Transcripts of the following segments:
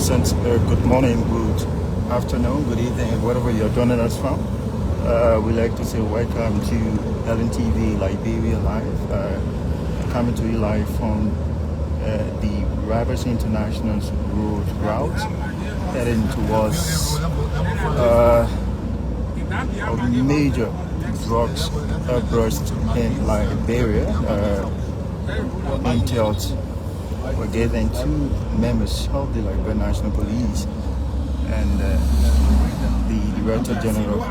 pleasant good morning, good afternoon, good evening, wherever you're joining us from. We'd like to say welcome to LNTV Liberia Live. Coming to you live from the Rivers International Road route, heading towards a major drugs burst in Liberia. Entailed we're getting two members of the Liberian National Police and the Director General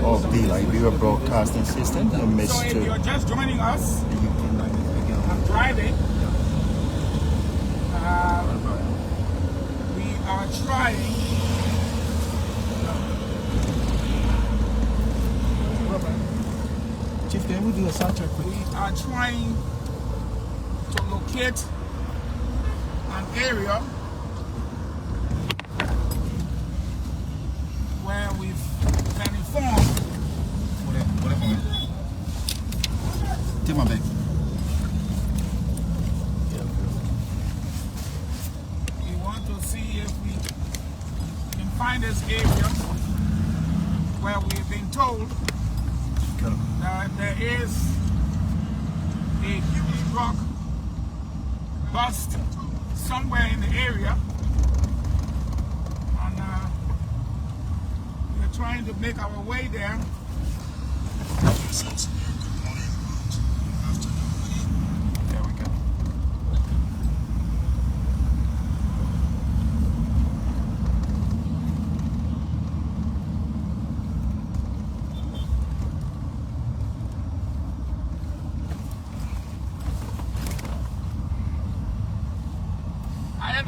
of the Liberia Broadcasting System, Mr. So if you're just joining us, I'm driving. We are trying. Chief, can we do a sound check, please? We are trying to locate an area where we've been informed. Take my bag. We want to see if we can find this area where we've been told that there is a huge rock bust somewhere in the area, and we're trying to make our way there. There we go.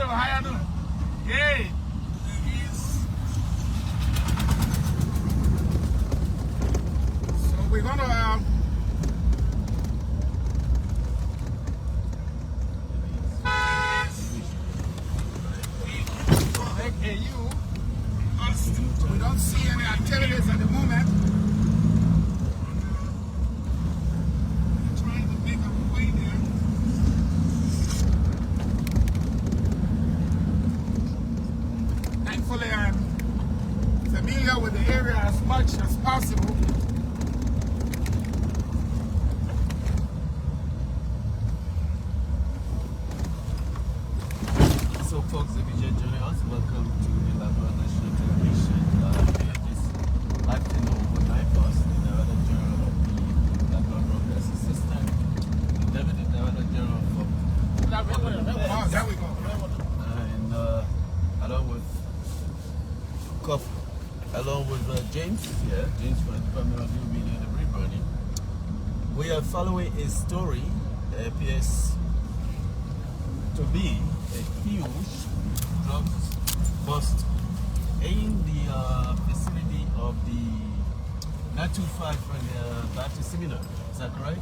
How you doing? Hey, so we're gonna we don't see any activities at the moment. We're trying to make our way there. Thankfully, I'm familiar with the area as much as possible. So, folks, if you just joining us, welcome to the Liberian National Television. We have this afternoon overnight bus, the Director General of the Liberian Broadcasting System, the Deputy Director General of There we go. and along with James here, James from the Department of Liberian and Liberian. We are following a story that appears to be a huge drug bust in the vicinity of the not too far from the Baptist Seminar. Is that correct?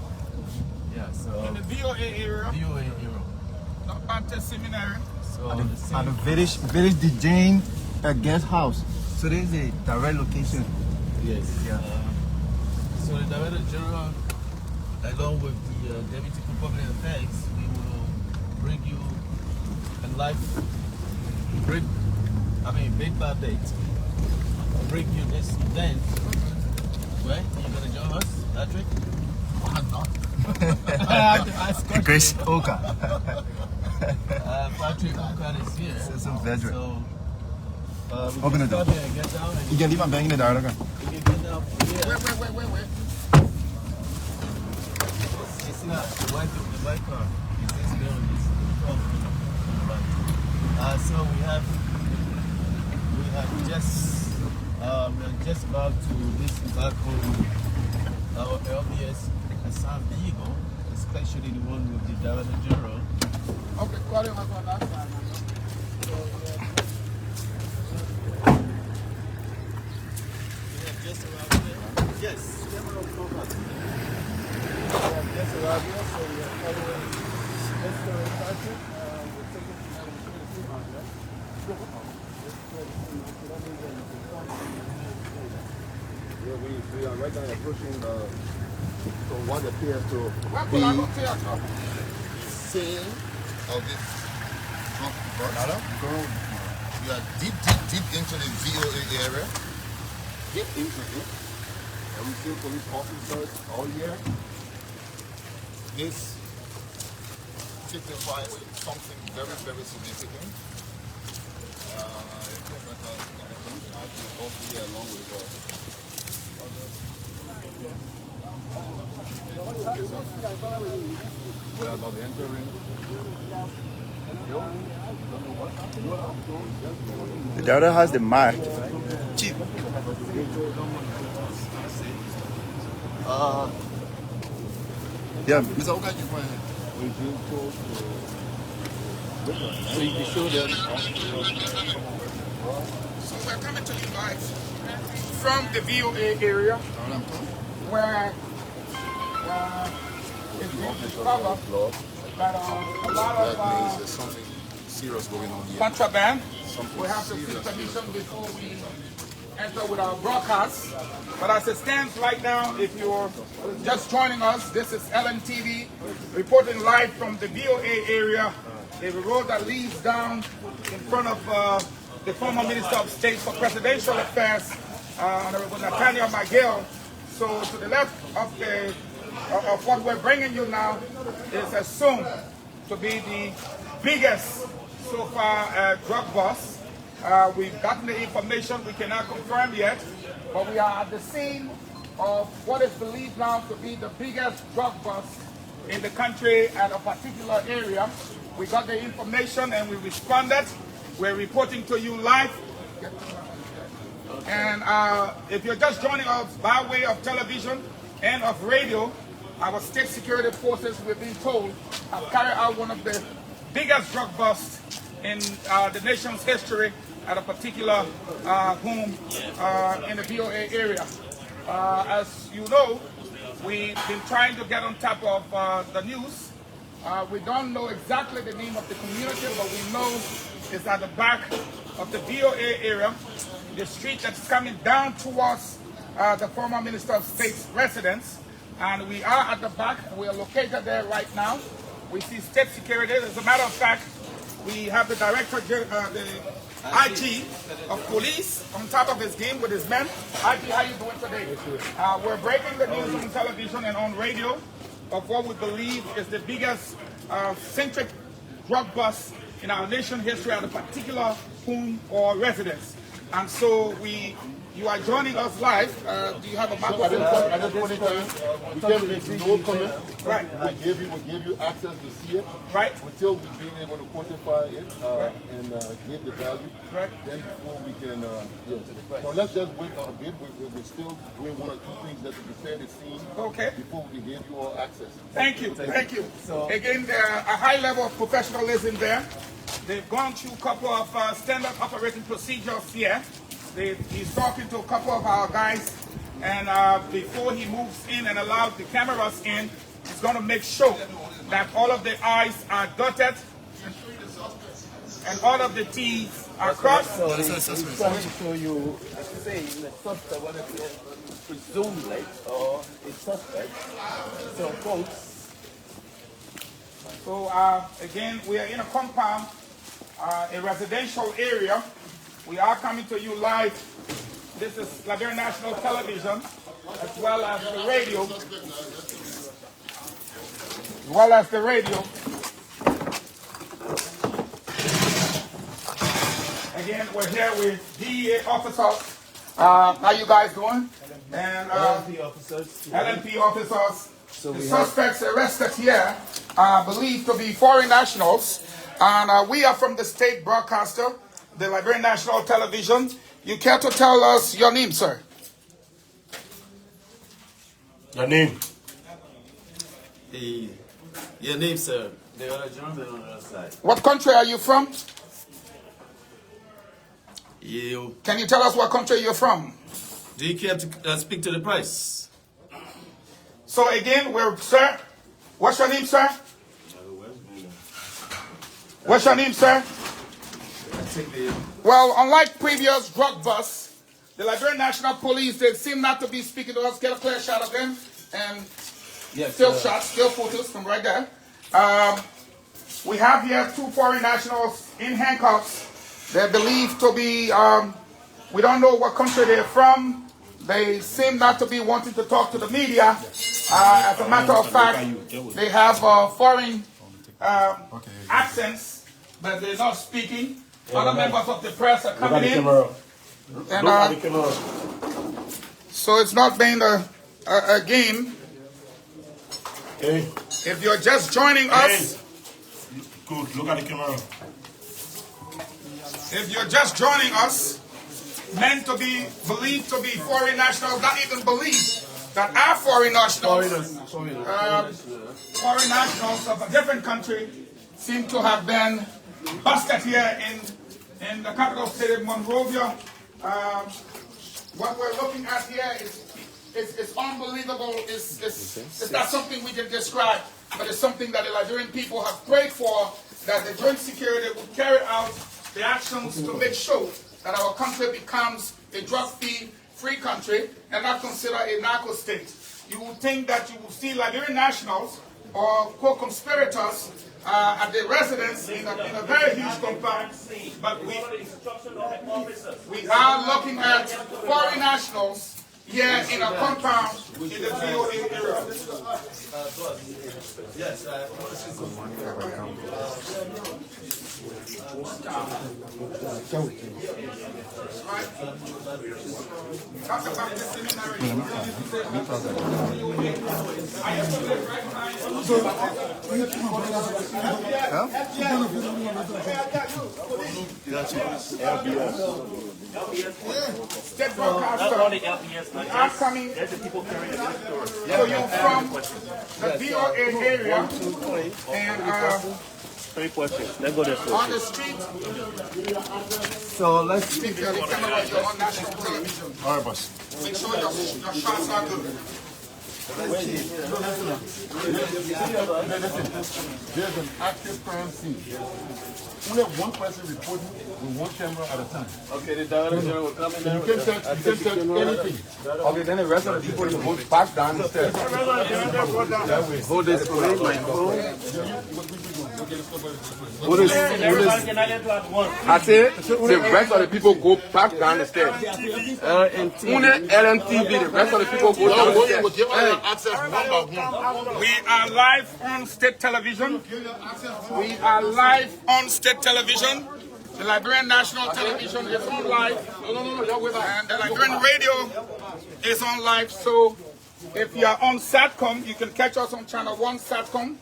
Yeah. So In the VOA area, VOA area. not Baptist Seminary. So At the the same, village the Jane guest house. So there's a direct location. yes. Yeah. So the Director General, along with the Deputy for Public Affairs, we will bring you a live big bad date. Bring you this event. Where you gonna join us, Patrick? I'm not. Grace Oka. Patrick Okan is here. So veteran. So we Open can the door. stop here and get down and You can leave my bag in the direct. you can get down from here. Wait. It's not the white car. It's this building. It's the front. Right. So we are just about to disembark on our LBS assigned vehicle, especially the one with the Director General. Okay, call him on that side. We have just arrived here. Yes, camera focus. We have just arrived here, so we are following Mr. Patrick. We're taking to have we are right now approaching what appears to Where be could I go theater? scene of this We are deep into the VOA area. Deep into it. And we see police officers all year. This signifies something very, very significant. Also here along with we are about entering. The other has the mark. Chief. Yeah. Mr. Oka, you find so you can show them. So we're coming to you live from the VOA area where it's been discovered that a lot That means of there's something serious going on here. contraband. Something We have to seek serious. permission before we enter with our broadcast. But as it stands right now, if you're just joining us, this is LNTV reporting live from the VOA area. The road that leads down in front of the former Minister of State for Presidential Affairs, Honorable Nathaniel McGill. So to the left of what we're bringing you now is assumed to be the biggest so far drug bust. We've gotten the information, we cannot confirm yet, but we are at the scene of what is believed now to be the biggest drug bust in the country at a particular area. We got the information and we responded. We're reporting to you live. And if you're just joining us by way of television and of radio, our state security forces, we've been told, have carried out one of the biggest drug busts in the nation's history at a particular home in the VOA area. As you know, we've been trying to get on top of the news. We don't know exactly the name of the community, but we know it's at the back of the VOA area, the street that's coming down towards the former Minister of State's residence. And we are at the back. We are located there right now. We see state security. As a matter of fact, we have the director, the IG of police on top of his game with his men. IG, how you doing today? We're breaking the news on television and on radio of what we believe is the biggest centric drug bust in our nation history at a particular home or residence. And so you are joining us live. Do you have a map? At this point in time, we can't make no comment. Right. We gave you access to see it. Right. Until we've been able to quantify it and give the value. Right. Then before we can, So let's just wait a bit. We're still doing one or two things that to prepare the scene. Okay. Before we can give you all access. Thank you. Thank you. Again, a high level of professionalism there. They've gone through a couple of standard operating procedures here. He's talking to a couple of our guys, and before he moves in and allows the cameras in, he's going to make sure that all of the I's are dotted and all of the T's are crossed. So he's trying to show you, saying the suspect, whether it's presumed late or a suspect. So folks. So again, we are in a compound, a residential area. We are coming to you live. This is Liberian National Television, as well as the radio. Again, we're here with DEA officers. How you guys doing? And LNP officers. LNP officers. So the suspects arrested here are believed to be foreign nationals. And we are from the state broadcaster, the Liberian National Television. You care to tell us your name, sir? Your name? Your name, sir. The other gentleman on the other side. What country are you from? You. Can you tell us what country you're from? Do you care to speak to the price? So again, sir, what's your name, sir? What's your name, sir? Well, unlike previous drug busts, the Liberian National Police, they seem not to be speaking to us. Get a clear shot of them. And Yes, still shots, still photos from right there. We have here 2 foreign nationals in handcuffs. They're believed to be, we don't know what country they're from. They seem not to be wanting to talk to the media. As a matter of fact, they have foreign accents, but they're not speaking. Other members of the press are coming in. And, so it's not been a game. If you're just joining us, good. Look at the camera. if you're just joining us, meant to be believed to be foreign nationals, not even believe that are foreign nationals, foreign nationals of a different country seem to have been busted here in the capital city of Monrovia. What we're looking at here is unbelievable. It's not something we can describe, but it's something that the Liberian people have prayed for, that the joint security will carry out the actions to make sure that our country becomes a drug-free country and not considered a narco state. You would think that you will see Liberian nationals or co-conspirators at the residence in a very huge compound, but we are looking at foreign nationals here in a compound in the VOA area. Yes, State broadcaster, we are coming to you from the VOA area, and 3 questions. Let's go there first. on the street, so let's speak to the camera, you're on national television. All right, boss. Make sure your shots are good. There's an active crime scene. Only one person reporting with one camera at a time. Okay, the director general will come in there. You can't touch anything. Okay, then the rest of the people will go back down the stairs. Hold this for me, my phone. I say the rest of the people go back down the stairs. Only LMTV, the rest of the people go down the stairs. With your access one by one. We are live on state television. We are live on state television. The Liberian National Television is on live. And the Liberian Radio is on live. So if you are on SATCOM, you can catch us on channel 1 SATCOM.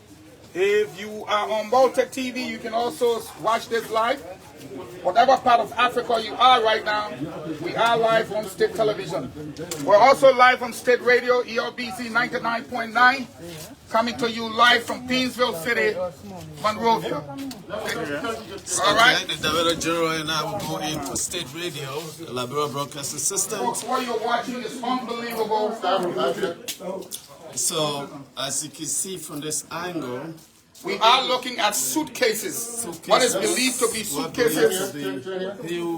If you are on Baltic TV, you can also watch this live. Whatever part of Africa you are right now, we are live on state television. We're also live on state radio, ERBC 99.9, coming to you live from Painesville City, Monrovia. All right? The director general and I will go in for state radio, the Liberian Broadcasting System. What you're watching is unbelievable. So, as you can see from this angle, We are looking at suitcases. What is believed to be suitcases.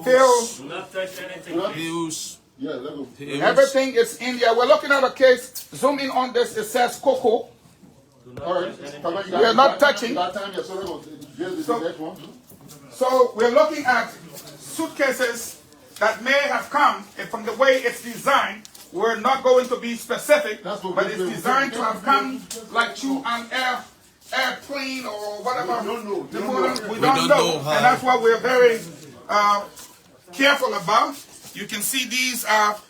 Pills, Everything is in there. We're looking at a case. Zoom in on this. It says Coco. We are not touching. So we're looking at suitcases that may have come, and from the way it's designed, we're not going to be specific, but it's designed to have come like through an airplane or whatever. We don't know. And that's what we're very careful about. You can see these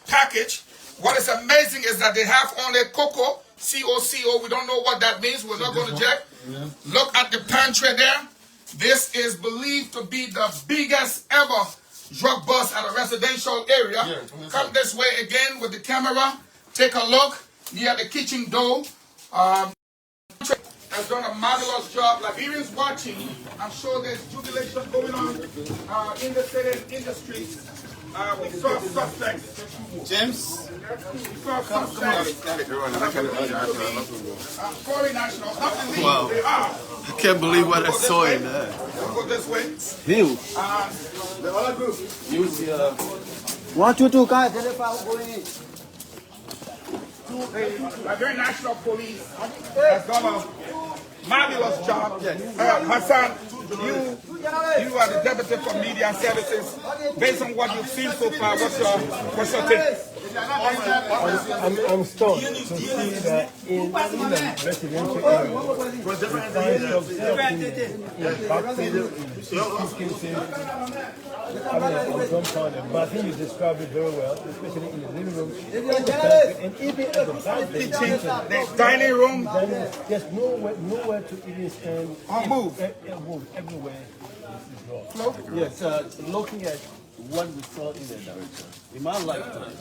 packaged. What is amazing is that they have on it Coco, C-O-C-O. We don't know what that means. We're not going to check. Look at the pantry there. This is believed to be the biggest ever drug bust at a residential area. Come this way again with the camera. Take a look near the kitchen door. Has done a marvelous job. Liberians watching. I'm sure there's jubilation going on in the city, in the streets. We saw suspects. James, We saw suspects. Foreign nationals. Not believe Wow. they are. I can't believe what I saw in there. Go this way. Pills. The other group. Use the 1, 2, 2, guys. Going in. Liberian National Police has done marvelous job. Hassan, you are the Deputy for Media Services. Based on what you've seen so far, what's your take? I'm stunned to see that in a residential area, I'm dumbfounded, but I think you described it very well, especially in the living room, and even at the kitchen, the dining room. There's nowhere to even stand. Move everywhere. Yes, looking at what we saw in the director, in my lifetime,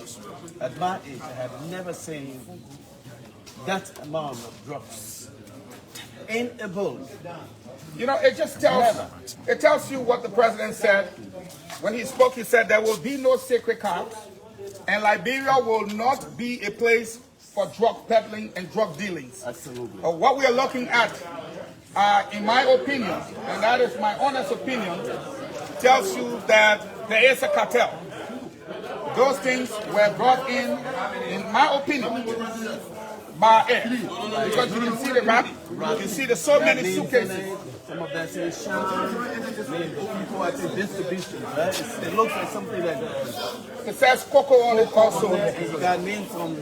at my age, I have never seen that amount of drugs in a boat. You know, it just tells you what the president said. When he spoke, he said there will be no sacred cows, and Liberia will not be a place for drug peddling and drug dealings. Absolutely. What we are looking at, in my opinion, and that is my honest opinion, tells you that there is a cartel. Those things were brought in my opinion, by air. Because you can see the wrap, you see so many suitcases. Some of that say people actually distribution, right? It looks like something that it says cocoa on it also. It got named from,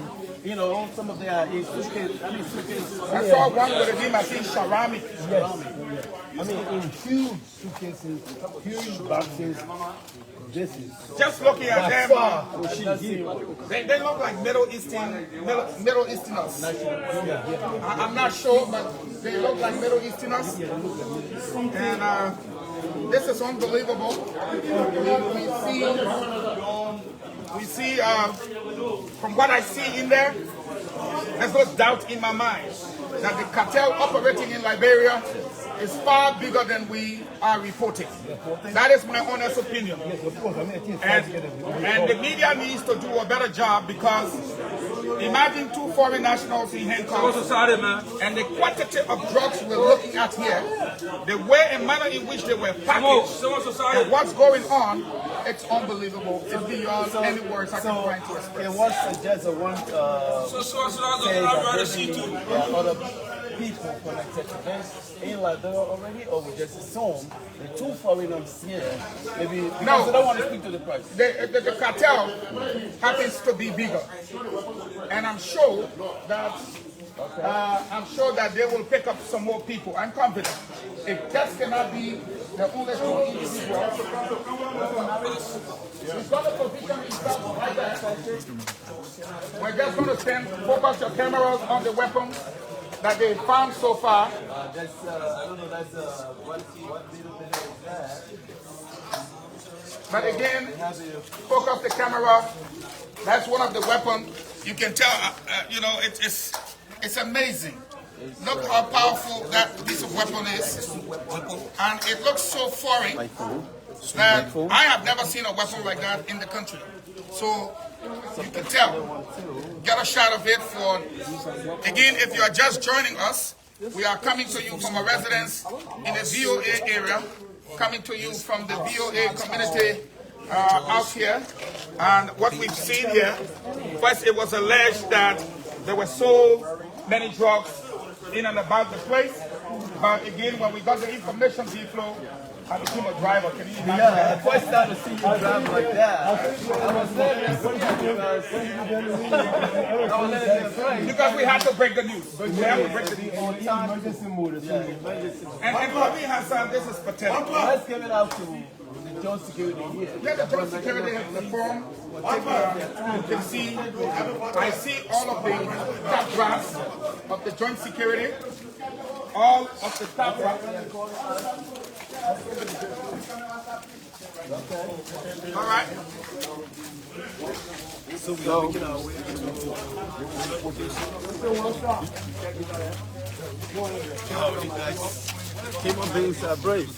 you know, some of their suitcases. I saw one with a name, I think ceramic. Yes. I mean, in huge suitcases, huge boxes. This is just looking at them. They look like Middle Easterners. I'm not sure, but they look like Middle Easterners. And this is unbelievable. We see from what I see in there, there's no doubt in my mind that the cartel operating in Liberia is far bigger than we are reporting. That is my honest opinion. And the media needs to do a better job, because imagine 2 foreign nationals in handcuffs and the quantity of drugs we're looking at here, the way and manner in which they were packaged, and what's going on, it's unbelievable. It's beyond any words I can find to express. It was just a one other people connected to this in Liberia already, or we just assume the 2 foreigners here, maybe because they don't want to speak to the price. The cartel happens to be bigger, and I'm sure that they will pick up some more people. I'm confident. If that cannot be the only 2 individuals, he's going to position himself like that. We're just going to focus your cameras on the weapons that they found so far. I don't know, that's what little bit is that. But again, focus the camera. That's one of the weapons. You can tell, you know, it's amazing. Look how powerful that piece of weapon is. And it looks so foreign that I have never seen a weapon like that in the country. So you can tell. Get a shot of it for, again, if you are just joining us, we are coming to you from a residence in the VOA area, coming to you from the VOA community out here. And what we've seen here, first it was alleged that there were so many drugs in and about the place. But again, when we got the information flow, I became a driver. Can you imagine? Yeah, the first time to see you drive like that, I was because we had to break the news. We had to break the news. emergency mode. And for me, Hassan, this is pathetic. Let's give it out to the Joint Security here. Yeah, the Joint Security has performed. You can see, I see all of the top brass of the Joint Security. All of the top brass. All right. So human beings are brave.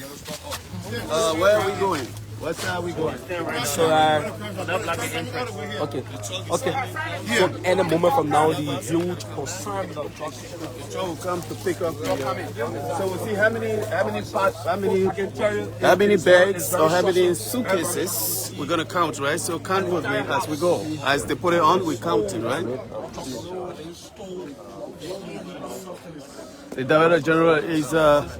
Where are we going? What side are we going? So, okay. So, any moment from now, the huge consignment of trucks will come to pick up. So we'll see how many bags or how many suitcases we're gonna count, right? So count with me as we go. As they put it on, we count it, right? The Director General is,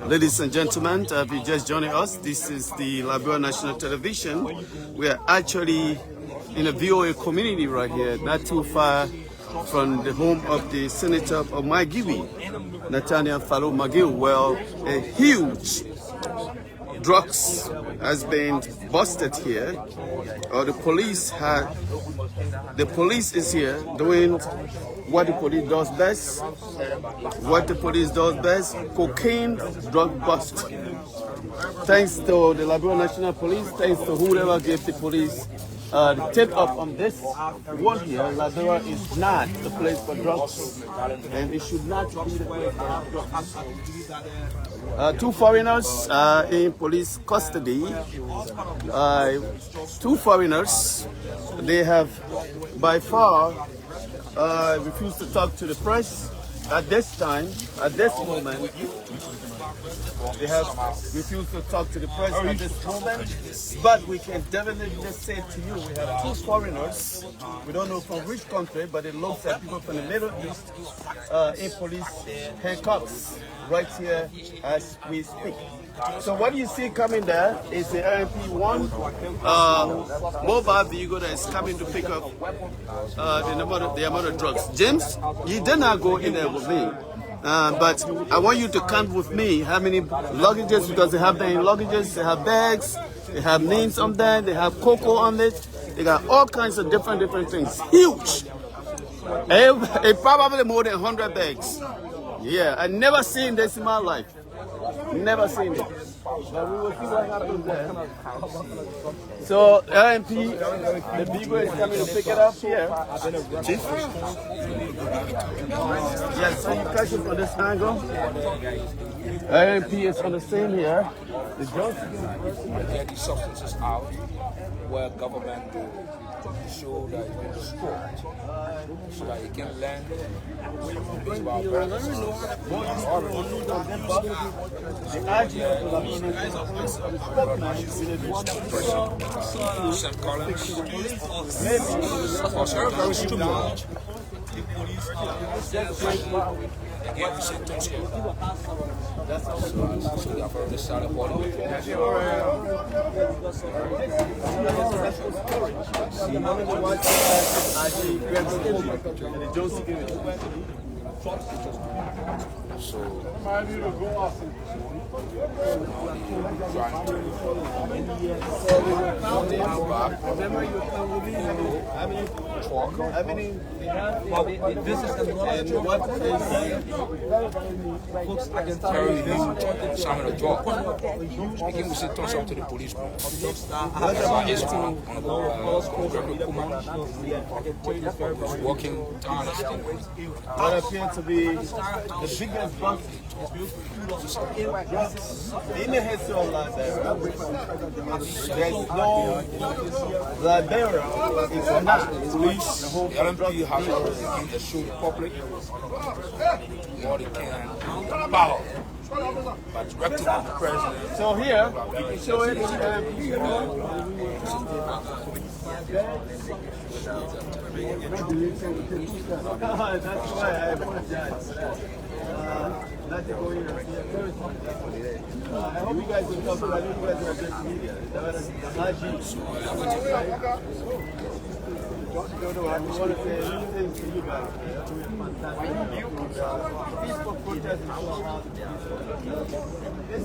ladies and gentlemen, if you just joining us, this is the Liberian National Television. We are actually in a VOA community right here, not too far from the home of the Senator of Magiwi, Nathaniel Fallow Magiwi. Well, a huge drugs has been busted here. The police is here doing what the police does best. What the police does best, cocaine drug bust. Thanks to the Liberian National Police, thanks to whoever gave the police the tip up on this one here. Liberia is not the place for drugs, and it should not be the place for drugs. 2 foreigners in police custody. 2 foreigners. They have by far refused to talk to the press at this time, at this moment. They have refused to talk to the press at this moment, but we can definitely say to you, we have 2 foreigners. We don't know from which country, but it looks like people from the Middle East in police handcuffs right here as we speak. So what you see coming there is the RMP-1 mobile vehicle that is coming to pick up the amount of drugs. James, you did not go in there with me. But I want you to count with me how many luggages, because they have them in luggages, they have bags, they have names on them, they have cocoa on it, they got all kinds of different things. Huge! It probably more than 100 bags. Yeah, I never seen this in my life. Never seen it. But we will see what happens there. So RMP, the vehicle is coming to pick it up here. Chief? Yes, so you catch it from this angle. RMP is on the scene here. The drugs. Get these substances out where government will show that it's been destroyed, so that it can land into our borders. St. Collins, very stupid. Again, we said things here. So we have already started boarding. So trying to This is the carry some of the drug. Again, we said turn some to the police. Working tirelessly. What appears to be the biggest bust in the history of Liberia. There's no Liberia is not Police, the LMP has already given the show the public what it can power. But directing the president. So here, you can show it. That's why I apologize. Not to go in and see it first. I hope you guys will come, but I know you guys are just media. No, I want to say things to you guys. Peaceful protest is so hard. This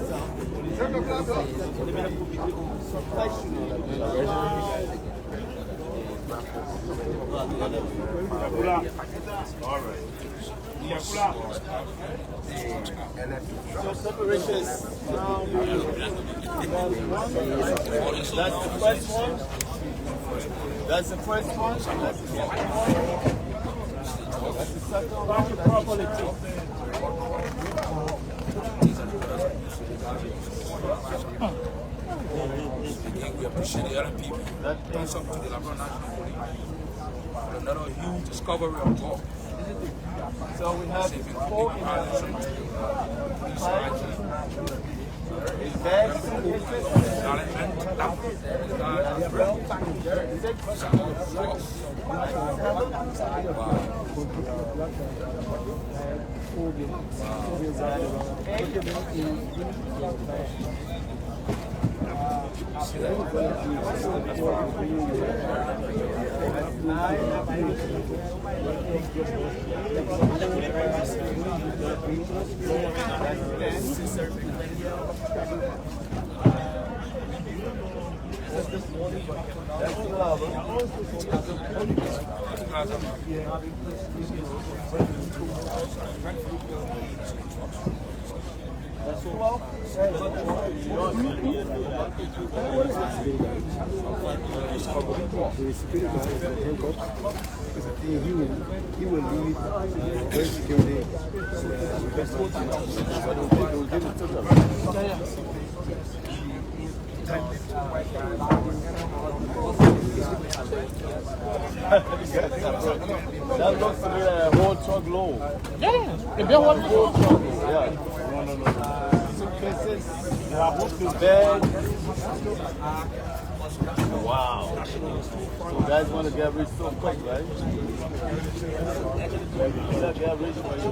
so separation is now that's the first one. That's the first one. That's the second one. That's the second one. Properly too. We appreciate the other people. Done something to the Liberian National Police. Another huge discovery of drug. So we have 4 in He will lead the security. That looks to be a whole truck load. Yeah, the bill was Whole truck load, yeah. No. Suitcases, bag. Wow. So guys want to get rich so quick, right? Get rich for you.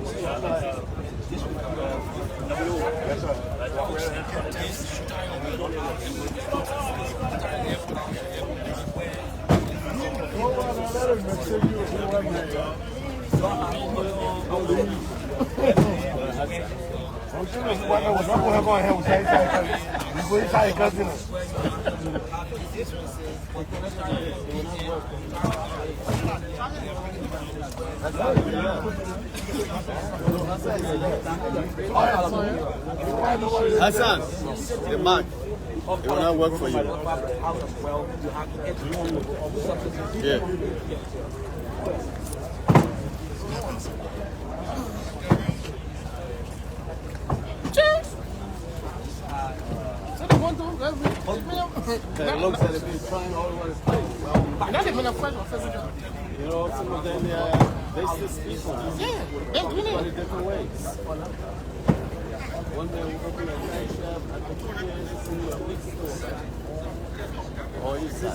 Hassan, the mark, it will not work for you. Yeah. It looks like they've been trying all over the place. You know, some of them, they still speak on it. In different ways. One day we're opening a night shop at the PBS in a big store. Or you see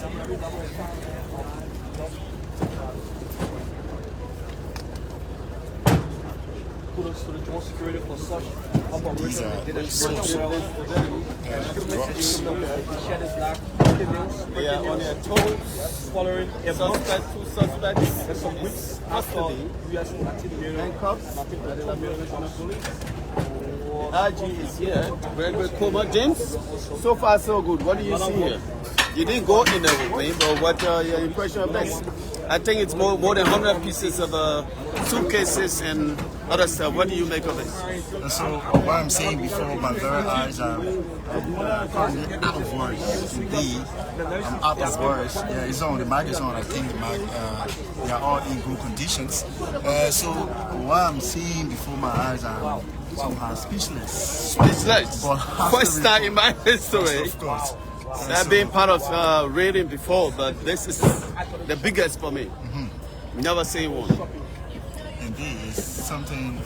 kudos to the joint security for such operation. These are They did a so great job. they are on their toes. Following a Two suspects. and some weeks after U.S. artillery Handcuffs at the Liberian police. RG is here. Very good. Coma. James, so far so good. What do you see here? You didn't go in the whole thing, but what are your impression of this? I think it's more than 100 pieces of suitcases and other stuff. What do you make of it? So what I'm saying before my very eyes are currently out of words. Indeed, I'm out of words. Yeah, it's on. The mic is on. I think the mic, they are all in good conditions. So what I'm seeing before my eyes are somehow speechless. Speechless. But First time in my history. Of course. I've been part of reading before, but this is the biggest for me. Never seen one. Indeed, it's something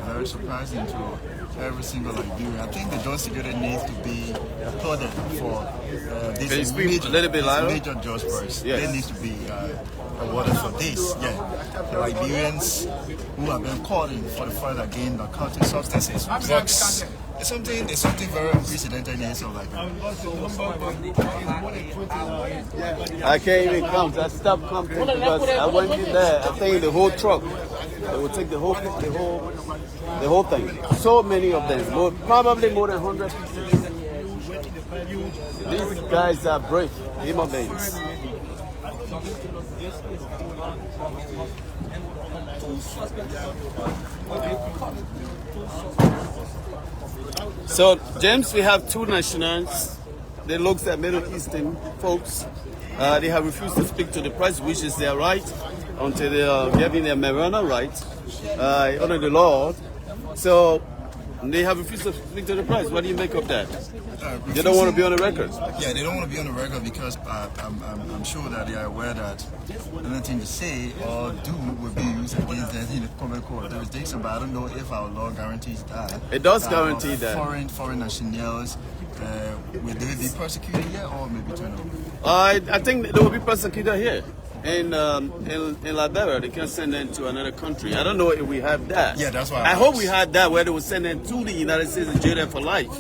very surprising to every single Liberian. I think the joint security needs to be applauded for Can you this speak a little bit louder? major just first. Yes. They need to be awarded for this. Yeah, the Liberians who have been caught in for the fight against narcotic substances, drugs. It's something very unprecedented in the history of Liberia. I can't even count. I stopped counting because I went in there. I think the whole truck. They will take the whole thing. So many of them, probably more than 100 pieces. These guys are brave human beings. So, James, we have two nationals. They look like Middle Eastern folks. They have refused to speak to the press, which is their right, until they are given their marijuana right. Honor the Lord. So, And they have refused to speak to the press. What do you make of that? They don't want to be on the record. Yeah, they don't want to be on the record because I'm sure that they are aware that anything they say or do will be used against them in the public court jurisdiction. But I don't know if our law guarantees that. It does guarantee that. Foreign nationals, will they be persecuted here or maybe turned over? I think they will be persecuted here. In Liberia, they can send them to another country. I don't know if we have that. Yeah, that's why I hope we had that where they will send them to the United States and jail them for life.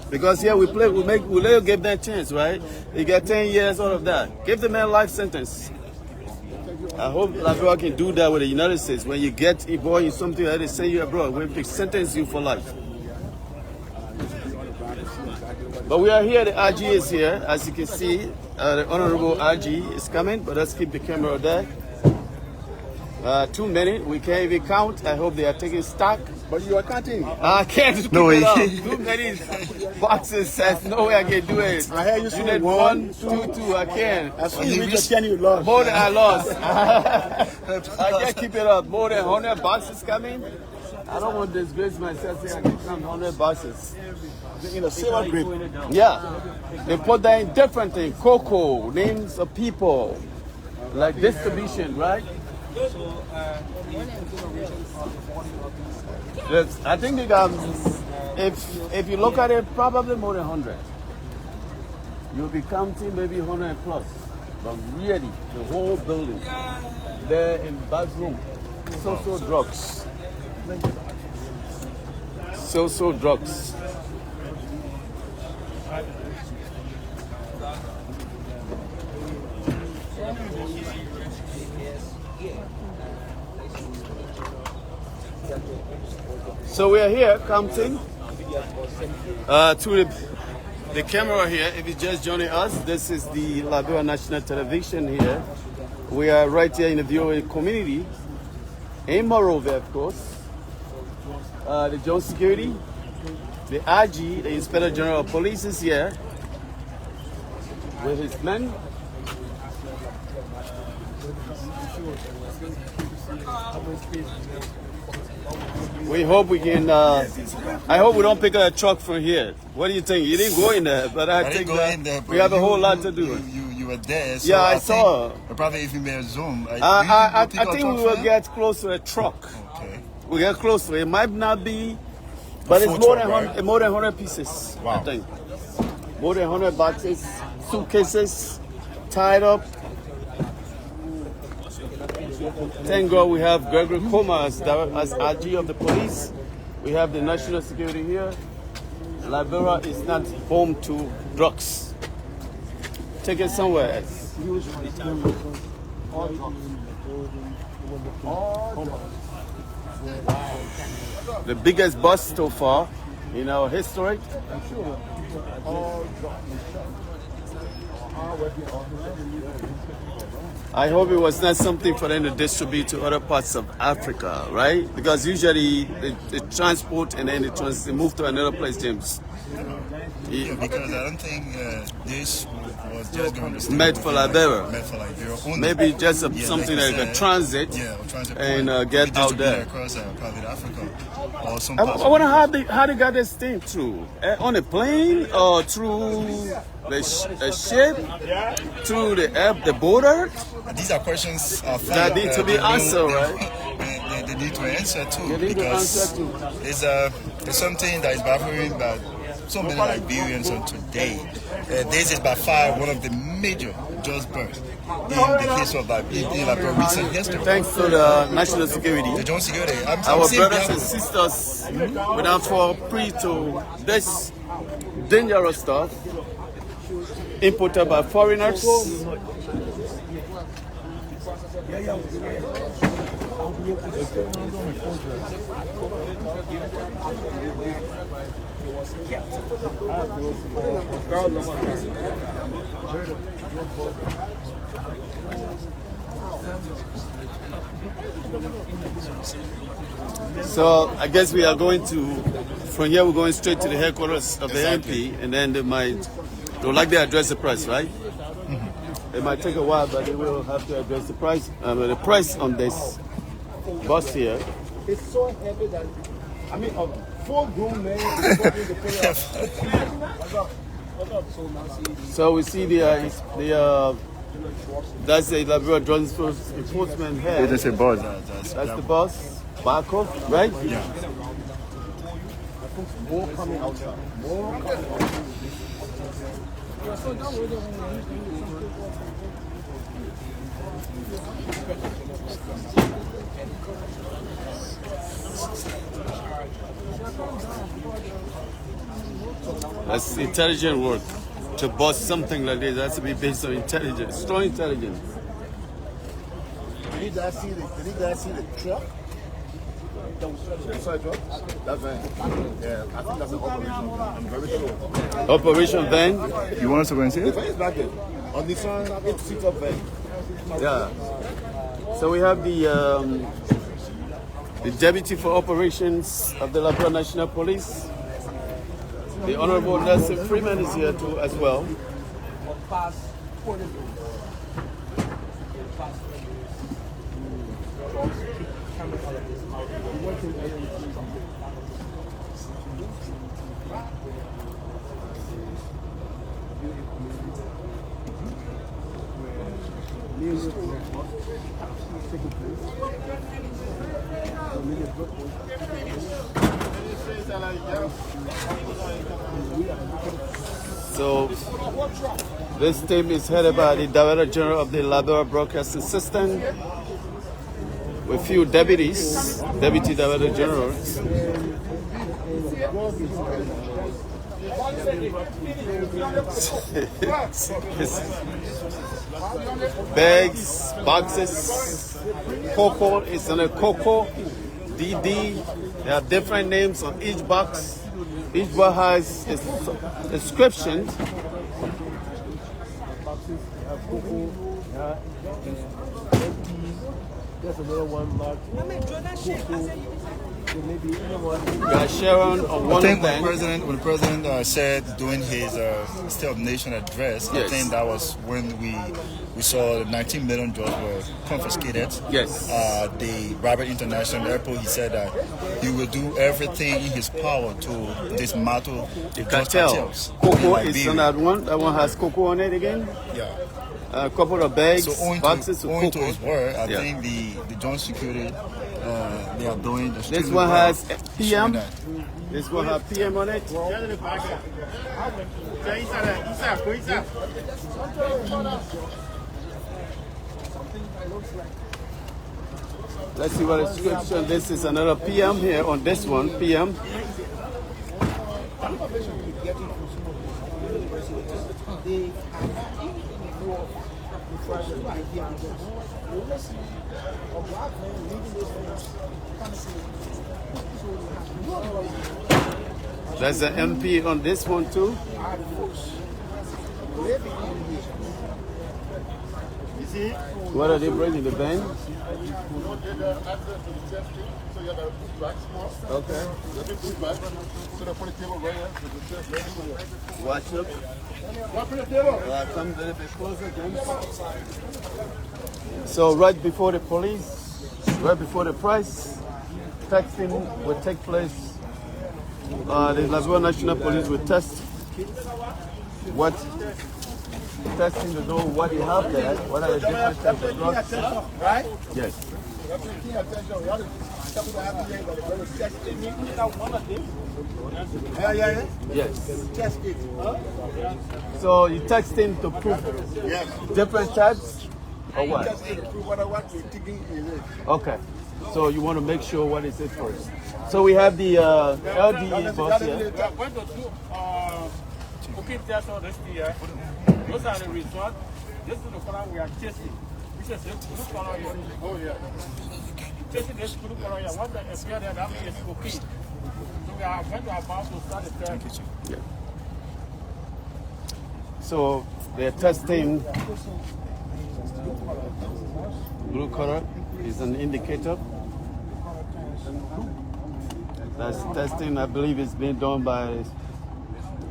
Because here we let you give them a chance, right? You get 10 years out of that. Give the man a life sentence. I hope Liberia can do that with the United States. When you get involved in something that they send you abroad, when they sentence you for life. But we are here, the RG is here. As you can see, the Honorable RG is coming, but let's keep the camera there. 2 minutes, we can't even count. I hope they are taking stock. But you are counting. I can't keep it up. Too many boxes, there's no way I can do it. I hear you say need 1, 2, I can't. As soon as you reach 10, you lost. More than I lost. I can't keep it up. More than 100 boxes coming. I don't want to disgrace myself saying I can count 100 boxes. In a silver grip. Yeah. They put that in different things. Cocoa, names of people, like distribution, right? Yes, I think they got, if you look at it, probably more than 100. You'll be counting maybe 100 plus. But really, the whole building, there in the bathroom, social drugs. Social drugs. So we are here counting to the camera here. If you're just joining us, this is the Liberia National Television here. We are right here in the VOA community. In Monrovia, of course. The Jones Security, the RG, the Inspector General of Police is here with his men. We hope we can, I hope we don't pick up a truck from here. What do you think? You didn't go in there, but I think we have a whole lot to do. You were there, so yeah, I saw. Probably if you made a zoom. I think we will get close to a truck. Okay. We get close to it. It might not be, but it's more than 100 pieces, wow. I think. More than 100 boxes, suitcases, tied up. Thank God we have Gregory Coma as RG of the police. We have the national security here. Liberia is not home to drugs. Take it somewhere else. The biggest bust so far in our history. I hope it was not something for them to distribute to other parts of Africa, right? Because usually they transport and then they move to another place, James. Yeah, because I don't think this was just going to made for Liberia. Made for Liberia only. Maybe just something like a transit, and get out there. Across part of Africa or some I wonder how they got this thing through. On a plane or through a ship, through the border? These are questions that need to be answered, right? They need to answer too. They need to answer too. It's something that is baffling that so many Liberians on today. This is by far one of the major just births in the case of in recent history. Thanks to the national security. The Jones Security. Our brothers and sisters will not fall prey to this dangerous stuff imported by foreigners. So I guess we are going to, from here we're going straight to the headquarters of the MP, and then they'll likely address the price, right? It might take a while, but they will have to address the price. The price on this bus here. It's so heavy that I mean, a full-grown man. So we see that's the Liberian Drug Enforcement head. It is a boss. That's the boss, Barco, right? Yeah. More coming outside. More coming outside. That's intelligent work. To boss something like this, it has to be based on intelligence, strong intelligence. Did you guys see the truck? Sorry, truck? That van. Yeah, I think that's an operation van. I'm very sure. Operation van? You want us to go and see The it? van is back there. On the front, it's seat up van. Yeah. So we have the Deputy for Operations of the Liberian National Police. The Honorable Nelson Freeman is here too as well. So this team is headed by the Director General of the Liberian Broadcasting System with few deputies, Deputy Director Generals. Bags, boxes, cocoa, it's in a cocoa, DD. There are different names on each box. Each box has a description. There's another one marked. Maybe We got Sharon on one I think of when them. the president said during his State of the Nation address, I Yes. think that was when we saw the 19 million drugs were confiscated. Yes. The Robert International Airport, he said that he will do everything in his power to dismantle the drug Cartel. cartels. Cocoa in is Liberia. on that one. That one has cocoa on it again. Yeah. A couple of bags, So boxes of owing to cocoa. his word, I Yeah. think the joint security they are doing. This one has PM. showing that. This one has PM on it. Let's see what description. This is another PM here on this one. PM. There's an MP on this one too. What are they bringing? The van? Okay. Watch up. Come a little bit closer again. So right before the police, right before the price, texting will take place. The Liberian National Police will test testing to know what you have there, what are the different types of drugs. Right? Yes. Yes. Test it. So you texting to prove different types or what? Okay. So you want to make sure what is it first. So we have the LDE boss here. When to do cooking test on this year, those are the results. This is the color we are chasing. Which is the blue color here. Oh yeah. Chasing this blue color here. Once they appear there, that means it's cooking. So we are when we are about to start the test. Yeah. So they're testing blue color is an indicator. That's testing, I believe it's being done by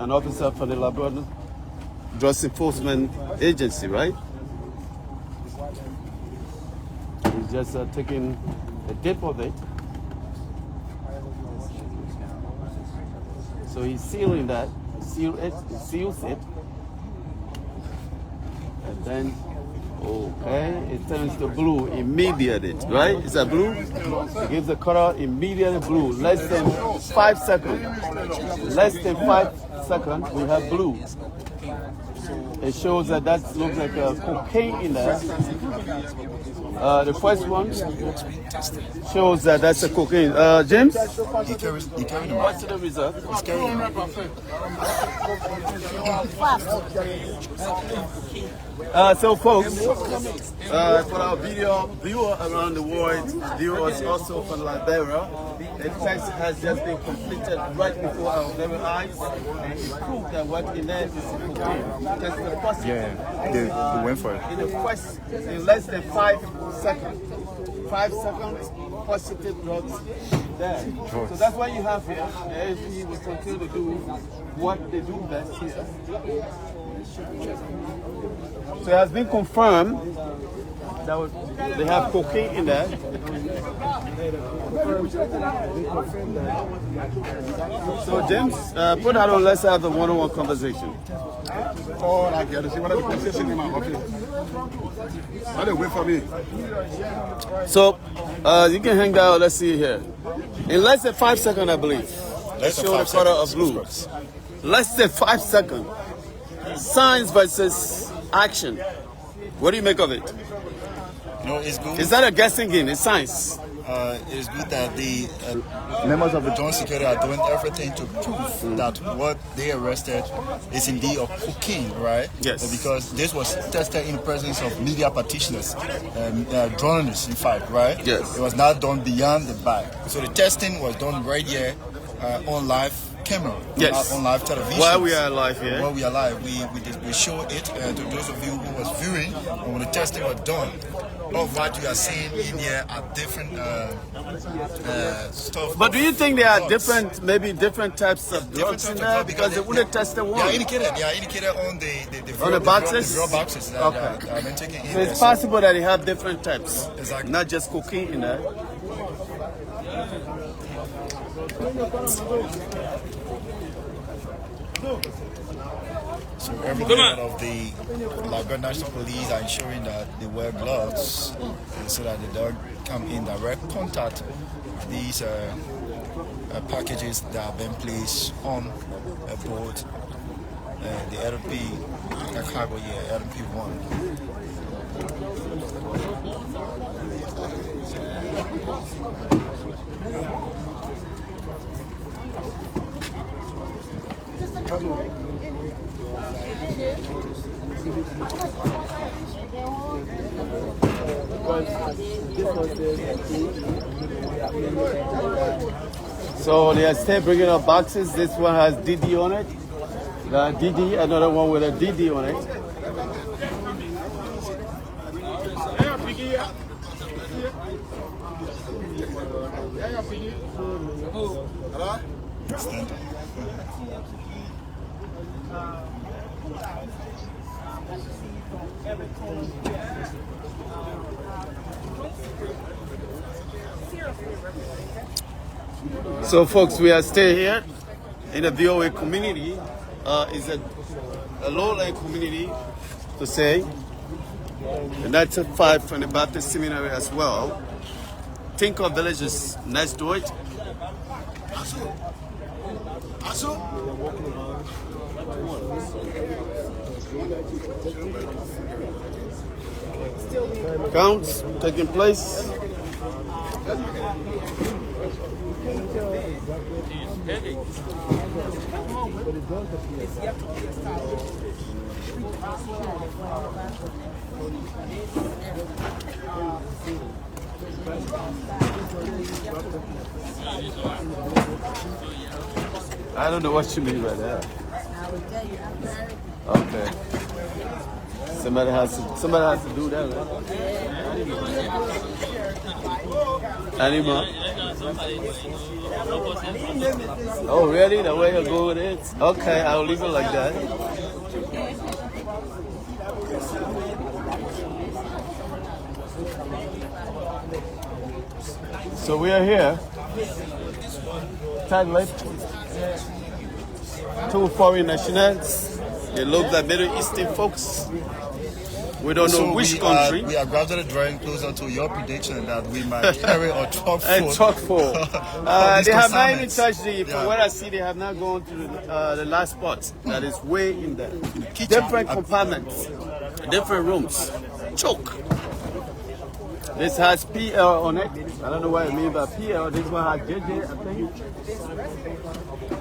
an officer from the Liberian Drug Enforcement Agency, right? He's just taking a dip of it. So he's sealing that, seals it, and then, okay, it turns to blue immediately, right? Is that blue? It gives the color immediately blue, less than 5 seconds. Less than 5 seconds, we have blue. It shows that looks like cocaine in there. The first one shows that that's a cocaine. James? He carries the What's the result? He's carrying So folks, for our video viewer around the world, viewers also from Liberia, the test has just been completed right before our very eyes, and it proved that what in there is cocaine. Just the first they went for it. in less than 5 seconds. 5 seconds, positive drugs there. So that's what you have here. The AFP will continue to do what they do best here. So it has been confirmed that they have cocaine in there. So James, put that on, let's have the one-on-one conversation. Oh, I get it. See what are the conversation in my office? Why they wait for me? So you can hang down, let's see here. In less than 5 seconds, I believe. Let's show the color of blue. Less than 5 seconds. Science versus action. What do you make of it? You know, it's good. Is that a guessing game? It's science. It's good that the members of the joint security are doing everything to prove that what they arrested is indeed of cocaine, right? Yes. Because this was tested in the presence of media practitioners, journalists, in fact, right? Yes. It was not done beyond the bag. So the testing was done right here on live camera, yes, on live television. While we are live here. While we are live, we show it to those of you who was viewing when the testing was done. All of what you are seeing in here are different stuff. But do you think there are different, maybe different types of drugs in there? Because they wouldn't test the one. They are indicated on the boxes? The raw boxes that okay. have been taken in. So it's possible that they have different types. Exactly. Not just cocaine in there. So every member of the Liberia National Police are ensuring that they wear gloves so that they don't come in direct contact with these packages that have been placed on a boat, the LP cargo here, LP1. So they are still bringing up boxes. This one has DD on it. DD, another one with a DD on it. So folks, we are still here in the VOA community. It's a lowland community to say. And that's a 5 from the Baptist Seminary as well. Tinker Village is next to it. Counts taking place. I don't know what you mean by that. Okay. Somebody has to do that, right? Animal. Oh, really? The way you go with it? Okay, I'll leave it like that. So we are here. Turn left. two foreign nationals. They look like Middle Eastern folks. We don't know which country. We are gradually drawing closer to your prediction that we might carry a truck full. A truck full. They have not even touched the, from what I see, they have not gone to the last spot that is way in there. Different compartments, different rooms. Choke. This has PL on it. I don't know what I mean by PL. This one has JJ, I think.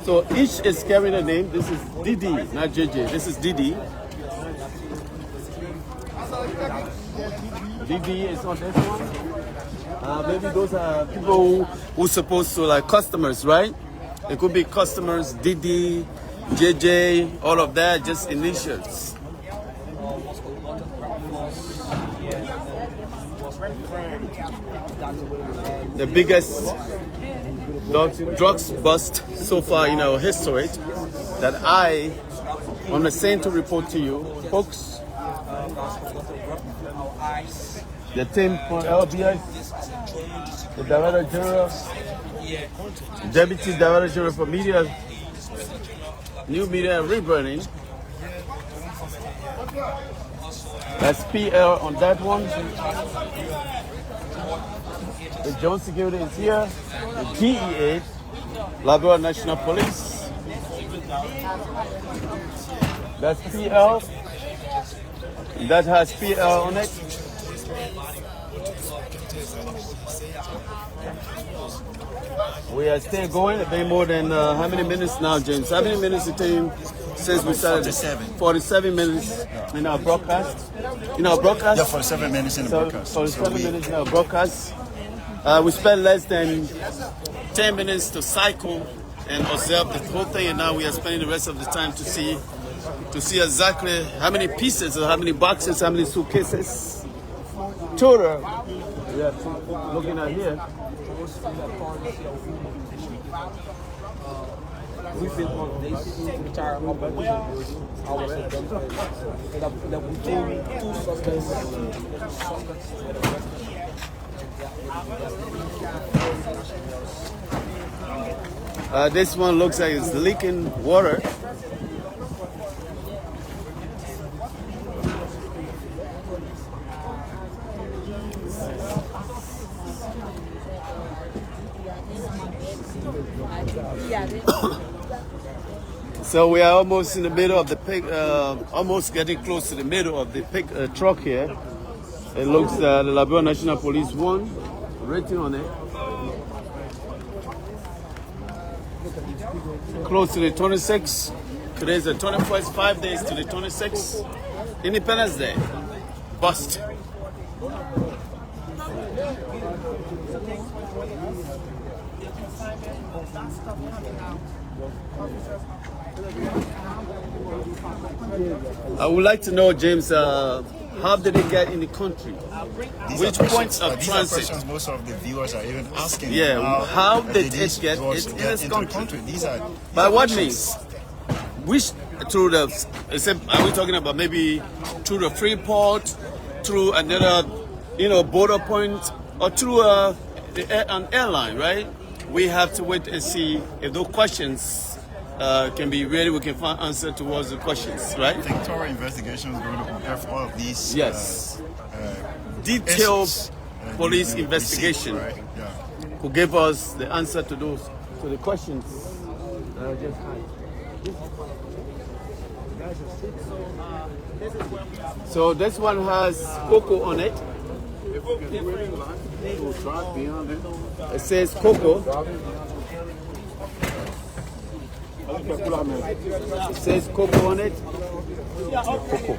So each is carrying a name. This is Didi, not JJ. This is Didi. Didi is on this one. Maybe those are people who supposed to like customers, right? It could be customers, Didi, JJ, all of that, just initials. The biggest drugs bust so far in our history that I am sent to report to you, folks. The team for LBI, the Director General, Deputy Director General for Media, New Media and Rebranding. That's PL on that one. The Joint Security is here. The DEA, Liberian National Police. That's PL. That has PL on it. We are still going. It's been more than how many minutes now, James? How many minutes it taken since we started? 47 minutes in our broadcast. Yeah, 47 minutes in the broadcast. 47 minutes in our broadcast. We spent less than 10 minutes to cycle and observe the whole thing, and now we are spending the rest of the time to see exactly how many pieces or how many boxes, how many suitcases. Total. We are looking at here. We've been on this entire operation. That we told two suspects. This one looks like it's leaking water. So we are almost in the middle of the pig, almost getting close to the middle of the pig truck here. It looks the Liberian National Police 1 written on it. Close to the 26th. Today's the 21st, 5 days to the 26th. Independence Day. Bust. I would like to know, James, how did it get in the country? Which points of transit? These are questions most of the viewers are even asking. Yeah, how did it get in this country? These are by what means? Which through the? Are we talking about maybe through the free port, through another, border point, or through an airline? Right? We have to wait and see if those questions can be ready. We can find answer towards the questions, right? I think thorough investigation is going to prepare for all of these. Yes. Detailed police investigation, right? Yeah. Who give us the answer to the questions. So this one has cocoa on it. It says cocoa. It says cocoa on it. Cocoa.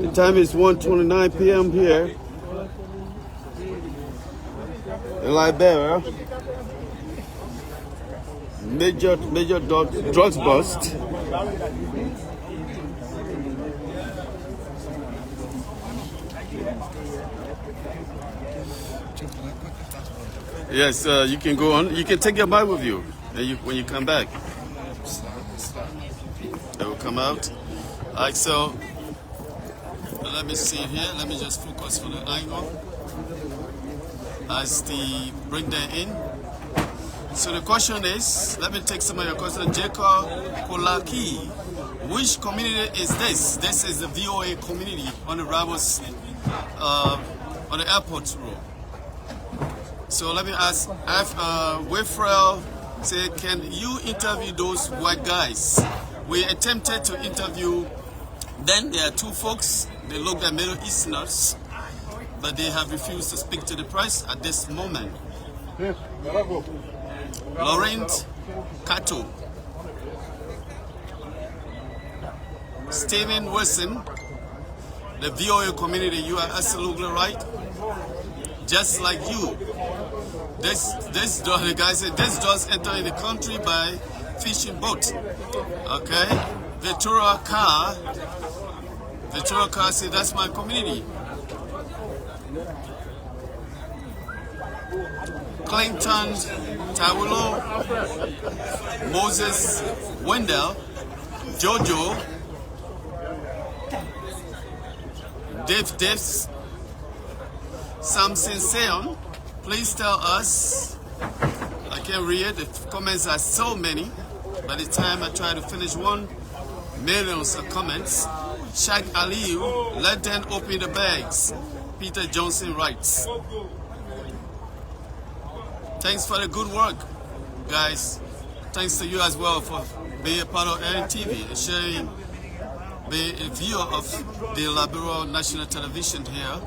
The time is 1:29 p.m. here in Liberia. Major drugs bust. Yes, you can go on. You can take your mic with you, and when you come back. It will come out. Alright, so let me see here. Let me just focus on the angle as the bring them in. So the question is, let me take some of your questions. Jacob Kolaki, which community is this? This is the VOA community on the Ramos, on the airport road. So let me ask, Wilfrel said, can you interview those white guys? We attempted to interview, then there are two folks, they look like Middle Easterners, but they have refused to speak to the press at this moment. Laurent Kato, Stephen Wilson, the VOA community, you are absolutely right. Just like you, the guy said this does enter in the country by fishing boat. Okay, Victoria Carr said that's my community. Clinton Tawulo, Moses Wendell, Jojo, Dave Devs, Samson Seon, please tell us. I can't read, the comments are so many. By the time I try to finish one, millions of comments. Shaq Aliyu, let them open the bags. Peter Johnson writes. Thanks for the good work, guys. Thanks to you as well for being a part of NTV and sharing, being a viewer of the Liberia National Television here.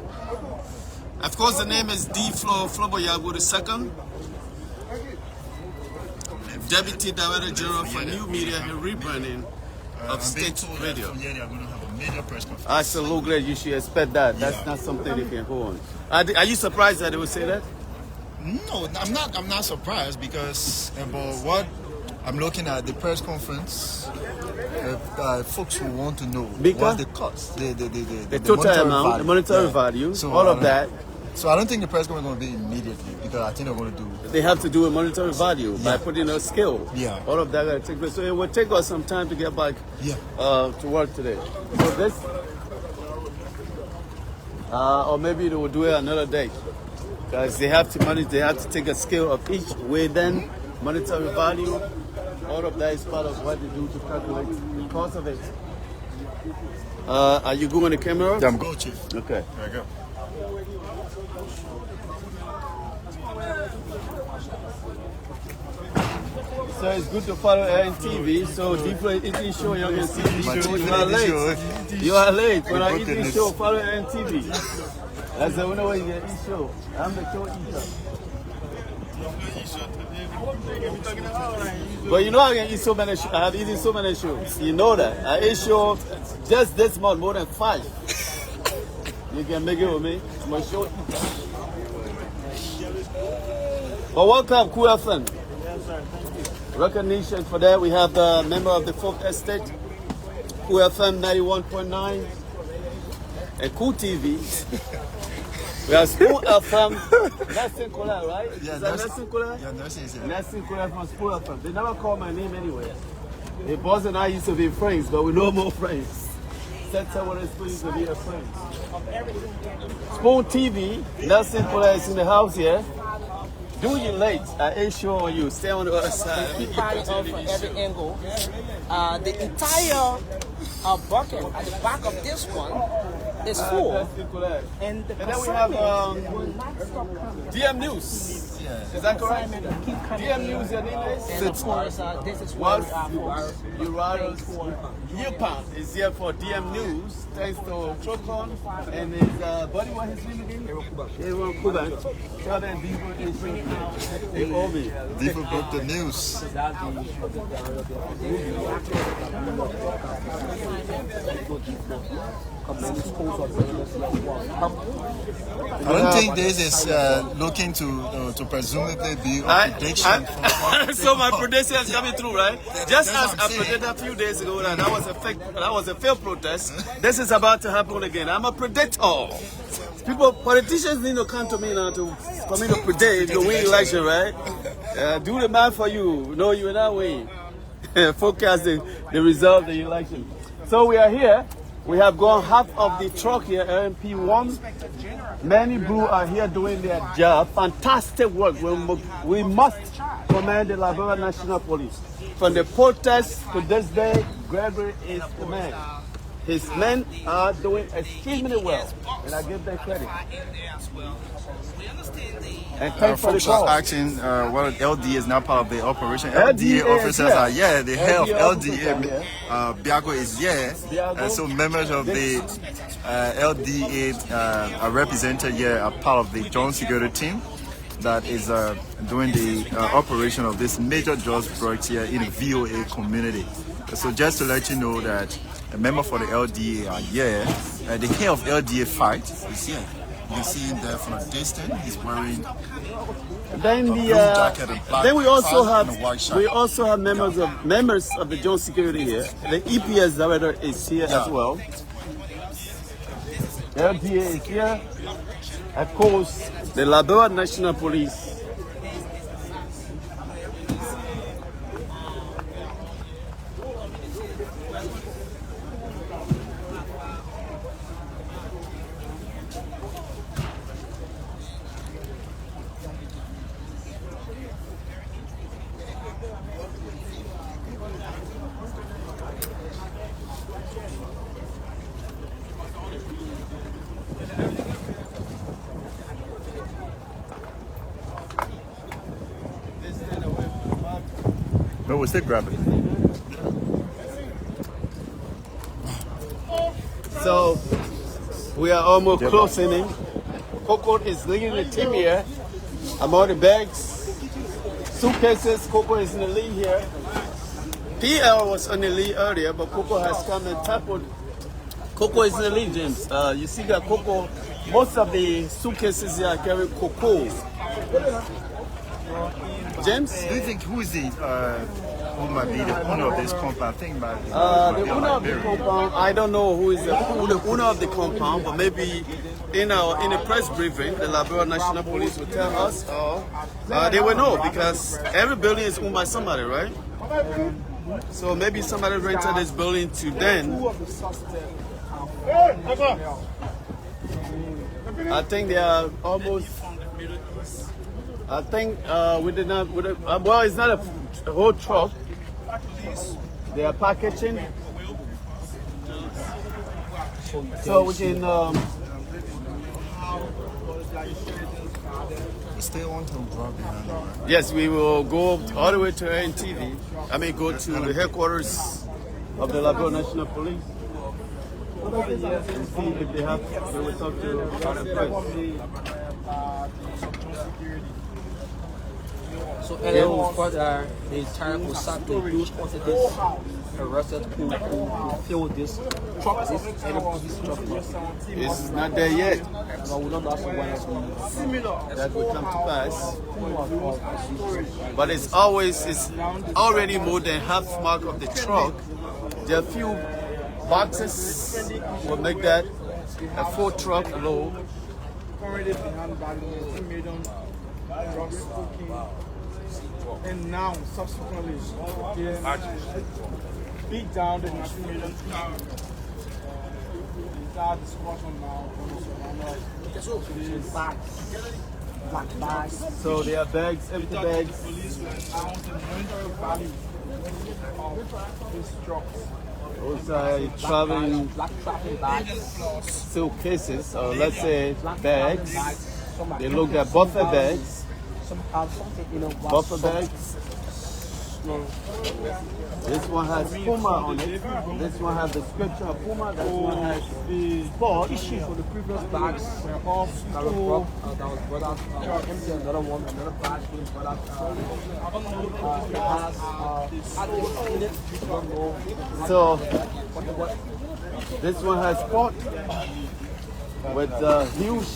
Of course, the name is D. Floboyago II, Deputy Director General for New Media and Rebranding of State Radio. Absolutely, you should expect that. That's not something they can hold on. Are you surprised that they would say that? No, I'm not surprised because about what I'm looking at the press conference, folks who want to know what's the cost, the total amount, value. the monetary value, so all of that. So I don't think the press conference is going to be immediately because I think they're going to do. They have to do a monetary value by putting a skill. Yeah. All of that got to take place. So it will take us some time to get back to work today. So this, or maybe they will do it another day. Because they have to manage, they have to take a scale of each way, then monetary value. All of that is part of what they do to calculate the cost of it. Are you going to camera? Yeah, I'm going, Chief. Okay. There I go. So it's good to follow NTV. So different eating show you can see. You are late. You are late. When I eating show, follow NTV. That's the only way you get eat show. I'm the show eater. But you know I can eat so many. I have eaten so many shows. You know that. I ate show just this month more than 5. You can make it with me. I'm a show eater. But welcome, Cool FM. Recognition for that. We have the member of the Folk Estate, Cool FM 91.9, and Cool TV. We have Spoon FM, Nelson Kola, right? Yeah, is that Nelson Kola? Yeah, Nelson is it. Nelson Kola from Spoon FM. They never call my name anyway. The boss and I used to be friends, but we're no more friends. Said someone else used to be a friend. Spoon TV, Nelson Kola is in the house here. Do you late? I ain't sure on you. Stay on the other side. We party on from every angle. The entire bucket at the back of this one is full. And then we have DM News. Yeah. Is that correct? DM News, your name is? And of course, this is what Yupan is here for DM News. Thanks to Chokon and his buddy, what his name again? Aaron Kuban. Tell them they owe me. Diva broke the news. I don't think this is looking to presumably be a prediction. So my prediction is coming through, right? Just as I predicted a few days ago that was a failed protest, this is about to happen again. I'm a predictor. Politicians need to come to me now for me to predict the win election, right? Do the math for you. No, you will not win. Forecast the result of the election. So we are here. We have gone half of the truck here, LMP1. Many blue are here doing their job. Fantastic work. We must commend the Liberian National Police. From the protest to this day, Gregory is the man. His men are doing extremely well, and I give them credit. And thanks for the folks call. are asking whether LDA is now part of the operation. LDA officers are the head of LDA. Biago is here. And so members of the LDA are represented here, are part of the joint security team that is doing the operation of this major jobs project here in the VOA community. So just to let you know that a member for the LDA are here. The head of LDA fight is here. You can see him there from a distance. He's wearing Then blue jacket and black then we also tie and a white shirt. have members of the joint security here. The EPS director is here as well. The LDA is here. Of course, the Liberian National Police. No, we'll still grab it. So we are almost closing in. Coco is leading the team here. Among the bags, suitcases, Coco is in the lead here. PL was on the lead earlier, but Coco has come and tackled. Coco is in the lead, James. You see that Coco, most of the suitcases here carry Coco. James? Do you think who is the who might be the owner of this compound? I think might be the owner of the compound, I don't know who is the owner of the compound, but maybe in a press briefing, the Liberian National Police will tell us, they will know, because every building is owned by somebody, right? So maybe somebody rented this building to them. I think they are almost. I think we did not. Well, it's not a whole truck. They are packaging. So we can. Stay on to drop behind. Yes, we will go all the way to NTV. I mean, go to the headquarters of the Liberian National Police. And see if they will talk to the press. So earlier we thought that the entire Mossad to use quantities arrested who filled this truck, this truck. It's not there yet. No, we don't know when that will come to pass. But it's already more than half mark of the truck. There are few boxes will make that a full truck load. And now, subsequently, beat down the 19 million discussion now. Black bags. So there are bags, empty bags. Police were found the monetary value of these trucks. Those are traveling suitcases, or let's say bags. They look at buffer bags. Buffer bags. This one has Puma on it. This one has the scripture of Puma. This one has the sport. issue for the previous bags that was brought out empty, another one, another bag being brought out. So this one has sport with huge.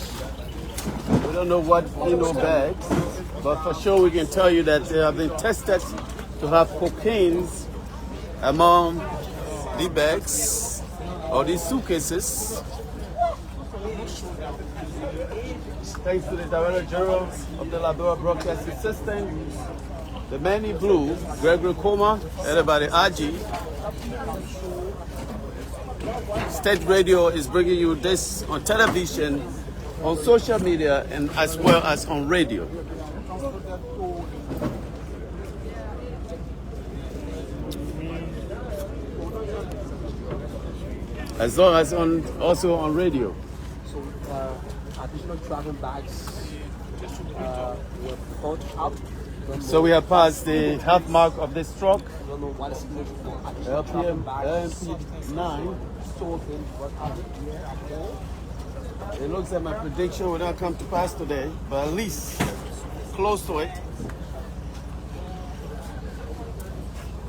We don't know what bags, but for sure we can tell you that they have been tested to have cocaine among the bags or these suitcases. Thanks to the Director General of the Liberia Broadcasting System, the man in blue, Gregory Coma, everybody, RG. State Radio is bringing you this on television, on social media, and as well as on radio. As well as also on radio. So additional travel bags were brought out. So we have passed the half mark of this truck. I don't know what is significant for additional travel bags. LMP9. Stored in what are It looks like my prediction will not come to pass today, but at least close to it.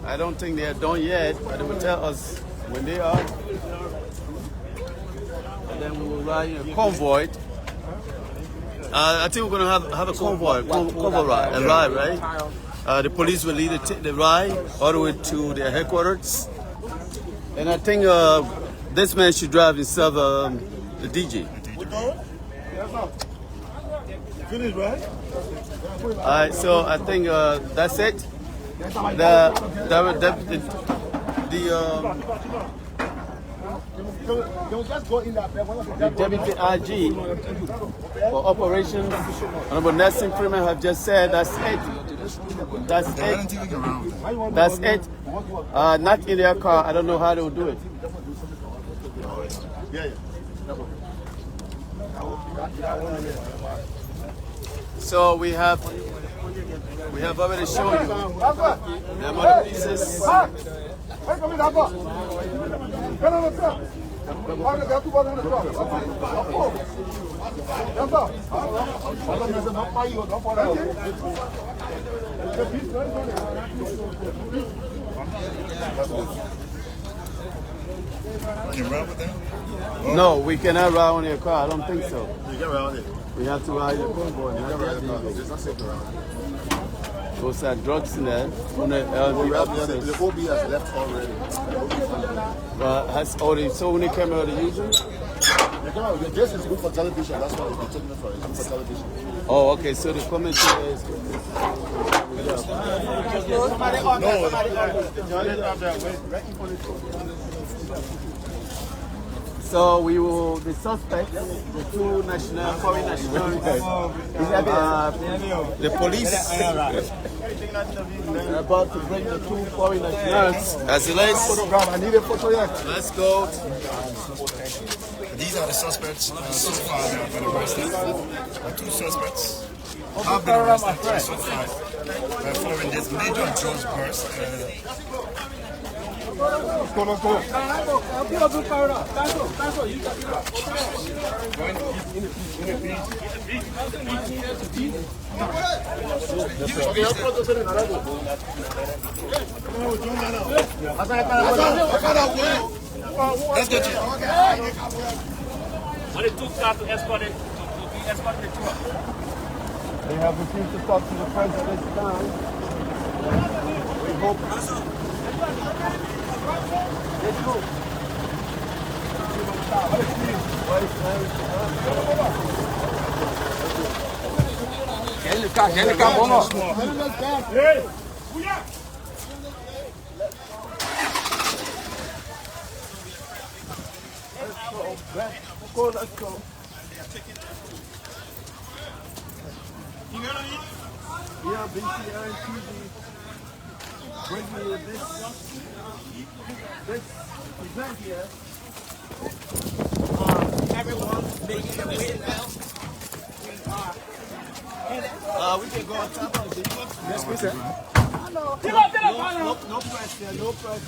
I don't think they are done yet, but they will tell us when they are. And then we will ride in a convoy. I think we're going to have a convoy ride, right? The police will lead the ride all the way to their headquarters. And I think this man should drive himself the DJ. Finish, right? All right, so I think that's it. The Deputy RG for operations, Honorable Nelson Freeman, have just said that's it. That's it. That's it. Not in their car. I don't know how they will do it. So we have already shown you the amount of pieces. Can you ride with them? No, we cannot ride on your car. I don't think so. You can ride it. We have to ride the convoy. You can ride the car. It's not safe to ride. Those are drugs in there. The OB has left already. Has already so many cameras to use them? The camera, this is good for television. That's why they're taking it for. It's good for television. Oh, okay. So the commentary is. So we will, the suspects, the two foreign nationals, the police are about to bring the two foreign nationals. Let's go. These are the suspects so far that have been arrested. Two suspects have been arrested so far following this major drugs burst. Let's go. Let's go, Chief. When the two cars to escort it, to escort the truck. They have refused to talk to the president this time. We hope. Let's go. Let's go. Yeah, BCI TV. Bring me this event here. Everyone making their way now. We can go on top of it. Yes, we can. No press there, no press.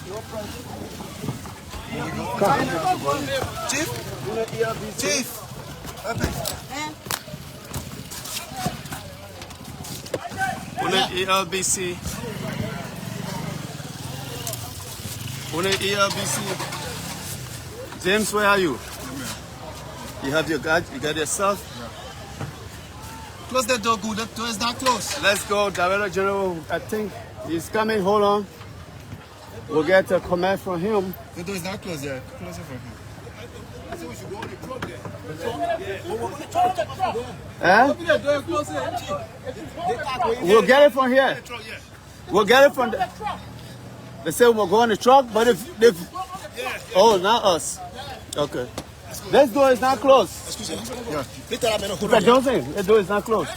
Chief! ELBC. ELBC. James, where are you? You have your guard, you got yourself? Close that door, good. That door is not closed. Let's go, Director General. I think he's coming. Hold on. We'll get a command from him. The door is not closed yet. Close it for him. said we should go on the truck there. We'll get it from here. We'll get it from the... They said we'll go on the truck, but if oh, not us. Okay. This door is not closed. Yeah. Mr. Johnson, the door is not closed.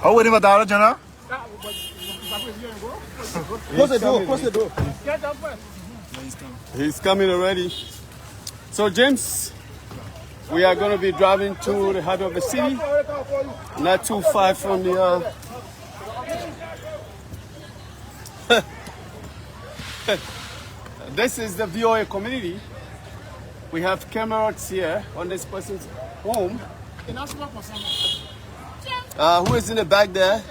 Oh, waiting for Dara, General? Close the door, close the door. He's coming already. So, James, we are going to be driving to the heart of the city, not too far from the... This is the VOA community. We have cameras here on this person's home. Who is in the back there?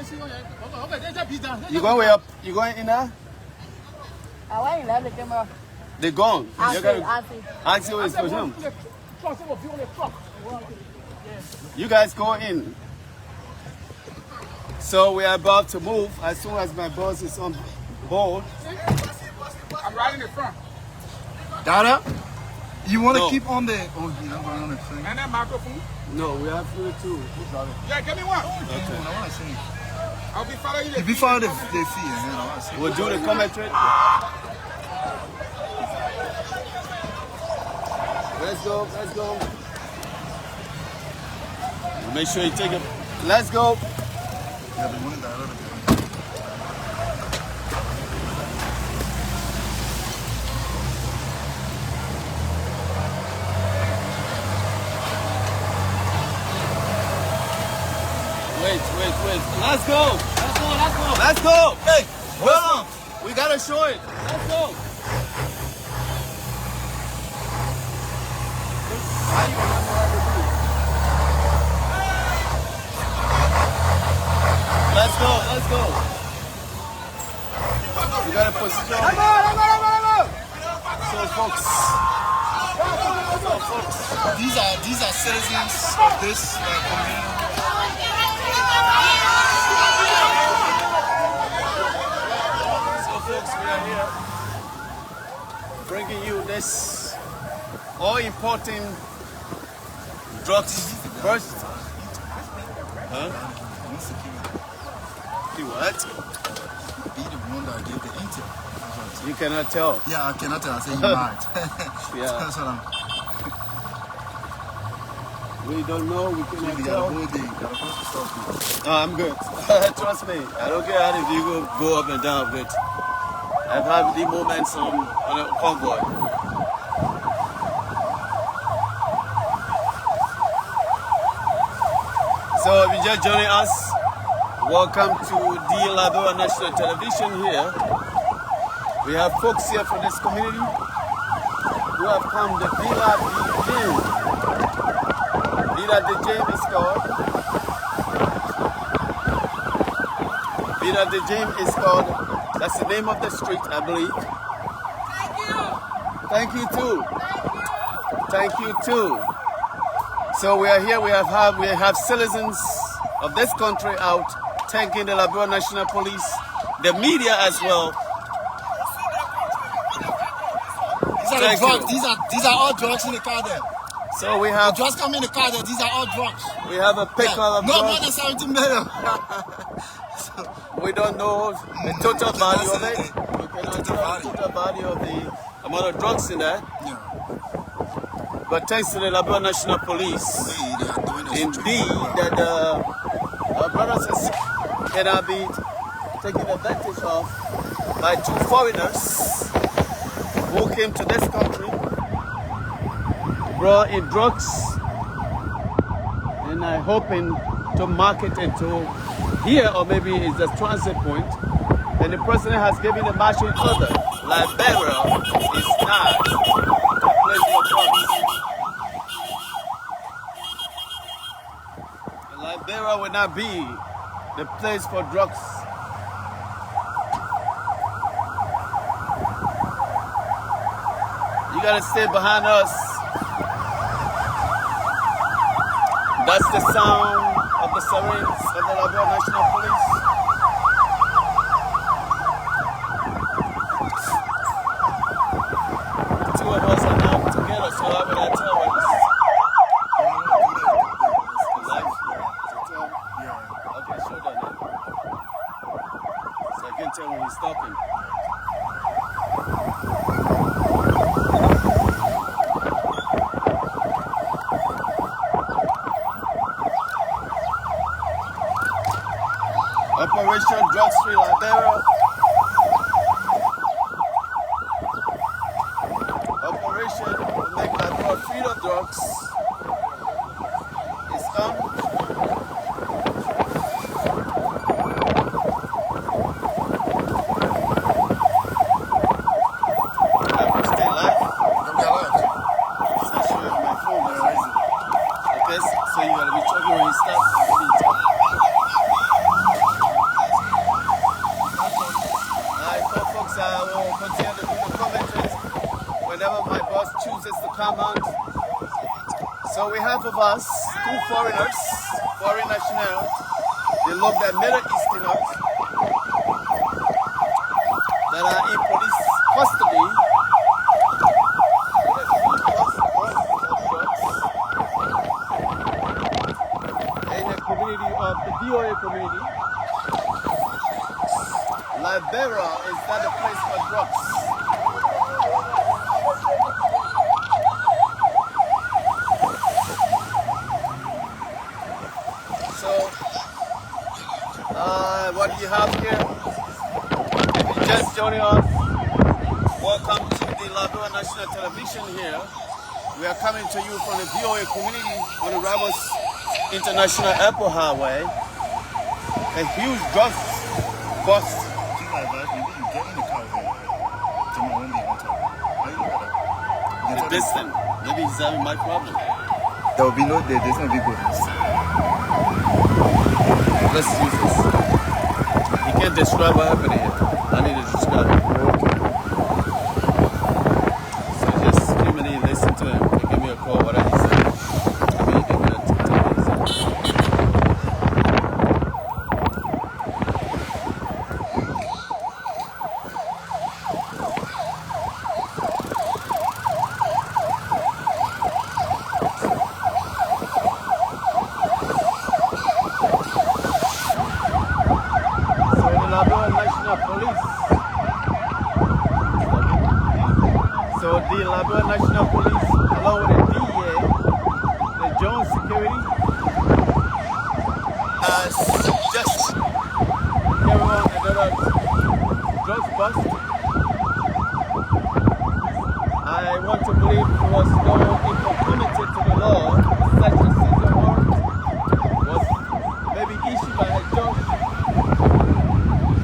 You going way up? You going in there? They're gone. Ask you for him. You guys go in. So we are about to move as soon as my boss is on board. I'm right in the front. Dada, you want to keep on the... Oh, you're not going on the thing. And that microphone? No, we have two. Yeah, give me one. Okay. I want to see. I'll be following you. If you follow the fee, I want to see. We'll do the commentary. Let's go, let's go. Make sure you take it. Let's go. Yeah, the one that Wait. Let's go. Let's go. Hey, hold on. We gotta show it. Let's go. Let's go. We gotta position. So folks, these are citizens of this community. So folks, we are here bringing you this all-important drugs first. Huh? The what? Be the one that gave the intel. You cannot tell. Yeah, I cannot tell. I say you might. Yeah. That's what I'm... We don't know. We cannot We tell. got a whole day. No, I'm good. Trust me. I don't care how the vehicle go up and down, but I've had the moments on a convoy. So if you just joining us, welcome to the Liberia National Television here. We have folks here from this community who have come to Villa de James. Villa de James is called. Villa de James is called. That's the name of the street, I believe. Thank you too. Thank you too. So we are here. We have citizens of this country out thanking the Liberian National Police, the media as well. These are the drugs. These are all drugs in the car there. So we have... The drugs come in the car there. These are all drugs. We have a picture of no drugs. more than 17 million. We don't know the total value of it. We cannot tell the total value of the amount of drugs in there. Yeah. But thanks to the Liberian National Police, indeed, that our brothers and sisters cannot be taken advantage of by two foreigners who came to this country, brought in drugs, and are hoping to market it to here, or maybe it's a transit point. And the president has given a marching order. Liberia is not a place for drugs. Liberia will not be the place for drugs. You gotta stay behind us. That's the sound of the sirens of the Liberian National Police. Two of us drugs is on. I'm still live. It's not showing on my phone, but it's okay, so you gotta be talking when you start. Alright, folks, I will continue to do the commentaries whenever my boss chooses to come out. So we have of us two foreigners, foreign nationals. They love their Middle Easterners that are in police custody. In the community of the DOA community. Liberian is not a place for drugs. So, what do you have here? If you're just joining us, welcome to the Liberian National Television here. We are coming to you from the DOA community on the Ramos International Airport Highway. A huge drug bust. The distance. Maybe he's having my problem. There will be no day, there's no big good. Let's use this. You can't describe what happened here. I need to describe it. So just 3 minutes, listen to him. And give me a call, whatever he said. The Liberian National Police, along with the DEA, the Jones Security, has just carried on another drug bust. I want to believe there was no conformity to the law. Such a season warrant was maybe issued by a judge.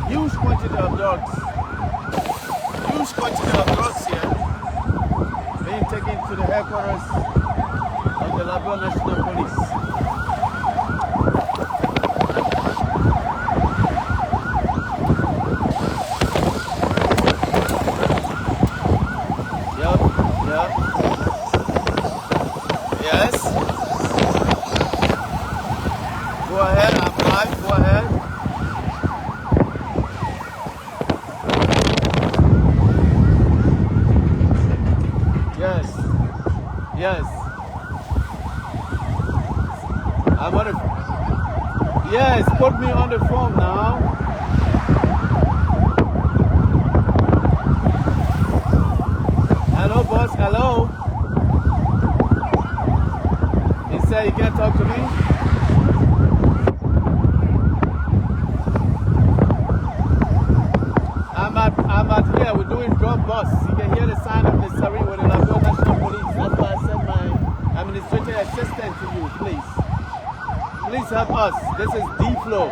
Huge quantity of drugs. Huge quantity of drugs here. Being taken to the headquarters of the Liberian National Police. Yep. Yes. Go ahead, I'm live, go ahead. Yes. I'm on the... Yes, put me on the phone now. Hello, boss. Hello. He said you can't talk to me. I'm at here. We're doing drop bus. You can hear the sound of the siren with the Liberian National Police. That's why I sent my administrative assistant to you, please. Please help us. This is D-Flow.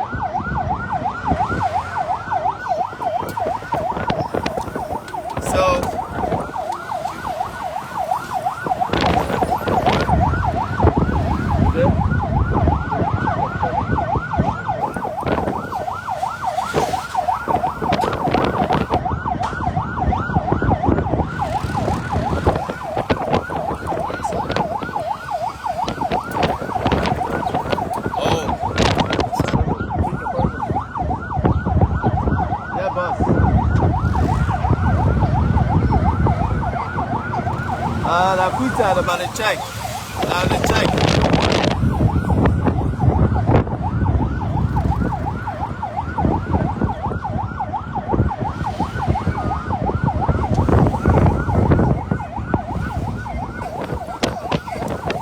So, la quita about the check. The check.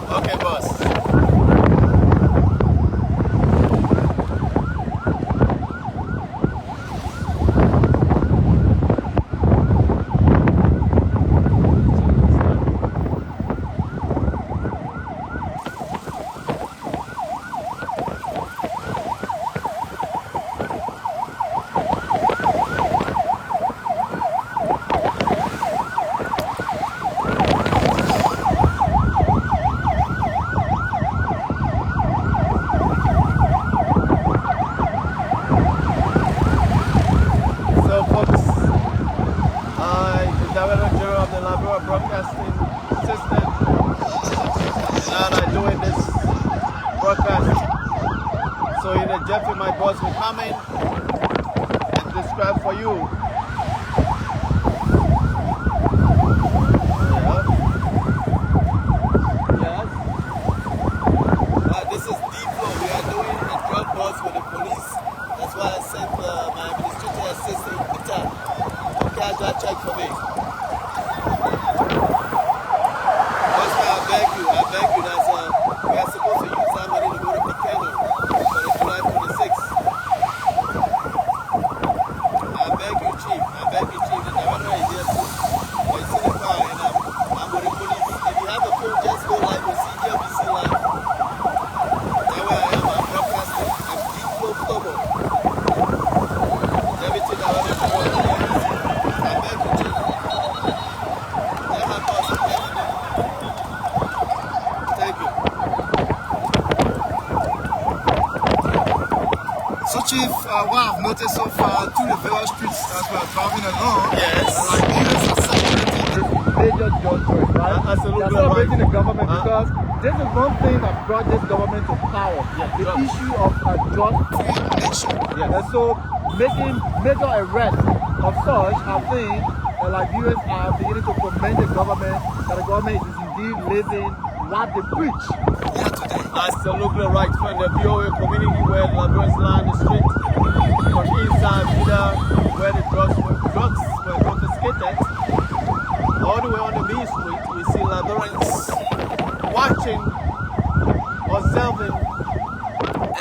Okay, boss. Jeff and my boss will come in and describe for you. Yes. This is deep flow. We are doing a drug bust with the police. That's why I sent my administrative assistant, Peter, to cash that check for me. I beg you, that's we are supposed to use that money to go to Pequeno for the July 26th. I beg you, Chief, the director is here too. But it's in the car and I'm with the police. If you have a phone, just go live and see GLBC live. That way I am, I'm broadcasting. I'm deep flow global. Everything I want to do. I beg you, Chief. Let my boss let me know. Thank you. So Chief, what I've noticed so far through the various streets as we are driving along, yes, like leaders are celebrating this major joy, right? Absolutely. They're celebrating the government because this is one thing that brought this government to power. The issue of a drug-free nation. And so making major arrests of such, I think Liberians are beginning to commend the government, that the government is indeed living what they preach. Absolutely right. From the VOA community where Liberians land the street, from inside either where the drugs were confiscated, all the way on the main street, we see Liberians watching, observing,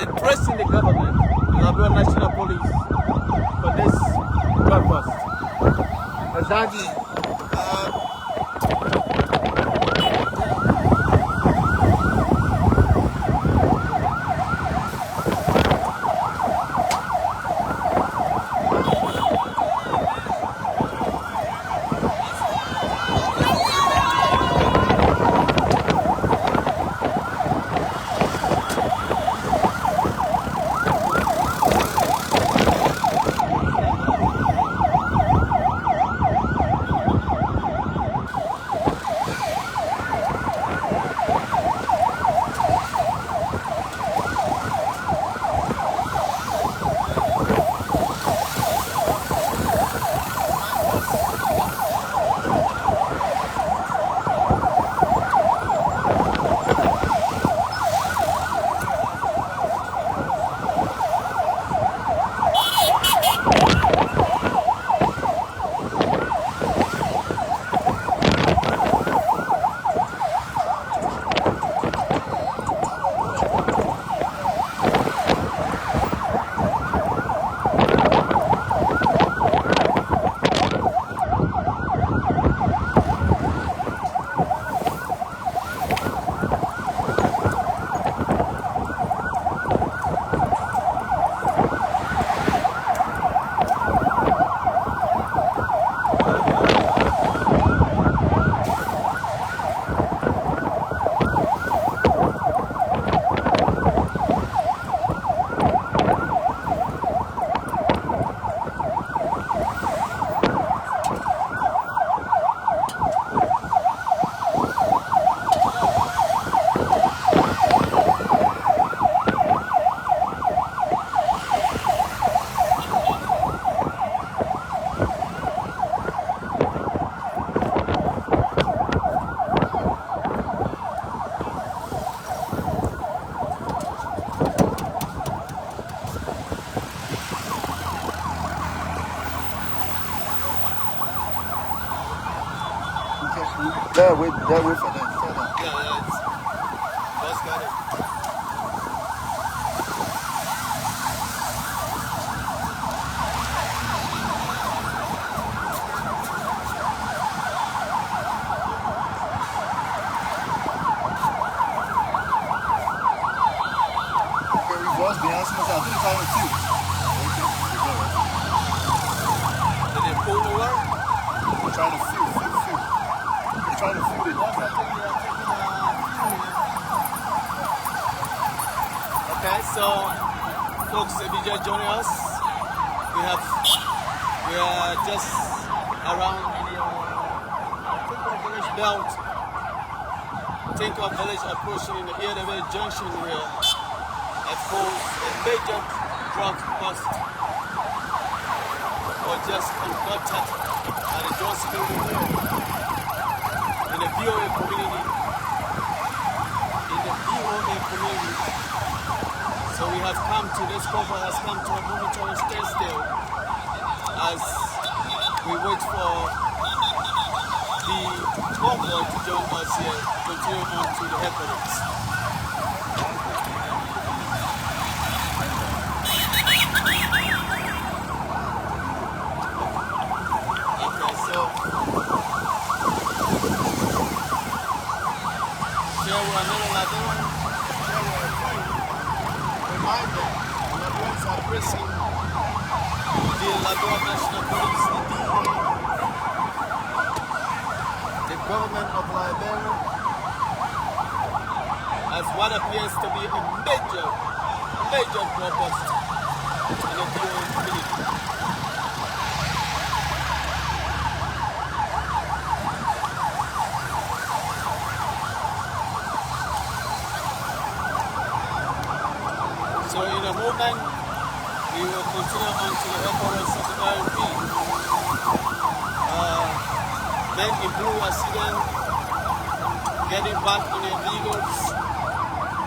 and pressing the government, the Liberian National Police, for this drug bust. Exactly. There, wait for them. Yeah, it's boss got it. Reverse the answers. I'll do the final two. Did they pull over? We're trying to feel. We're trying to feel it. Okay, so folks, if you just joining us, we are just around the Tinker Village belt. Tinker Village approaching in the Earneville Junction here. Of course, a major drug bust or just conducted by the drug security here in the VOA community. So we have come to this conference, has come to a momentary standstill as we wait for the convoy to join us here, continue on to the headquarters. Okay, so there were another Liberian. Reminder, Liberians are pressing the Liberian National Police, the government of Liberia, as what appears to be a major drug bust in the Liberian community. So in a moment, we will continue on to the headquarters of the RP. Men in blue are sitting, getting back on their vehicles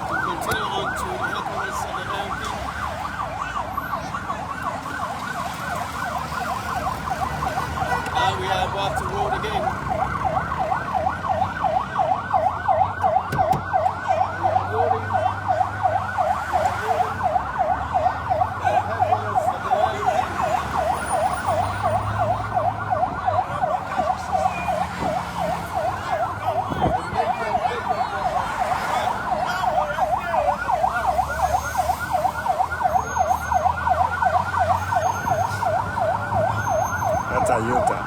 to continue on to the headquarters of the RP. Now we are about to roll again. Toyota.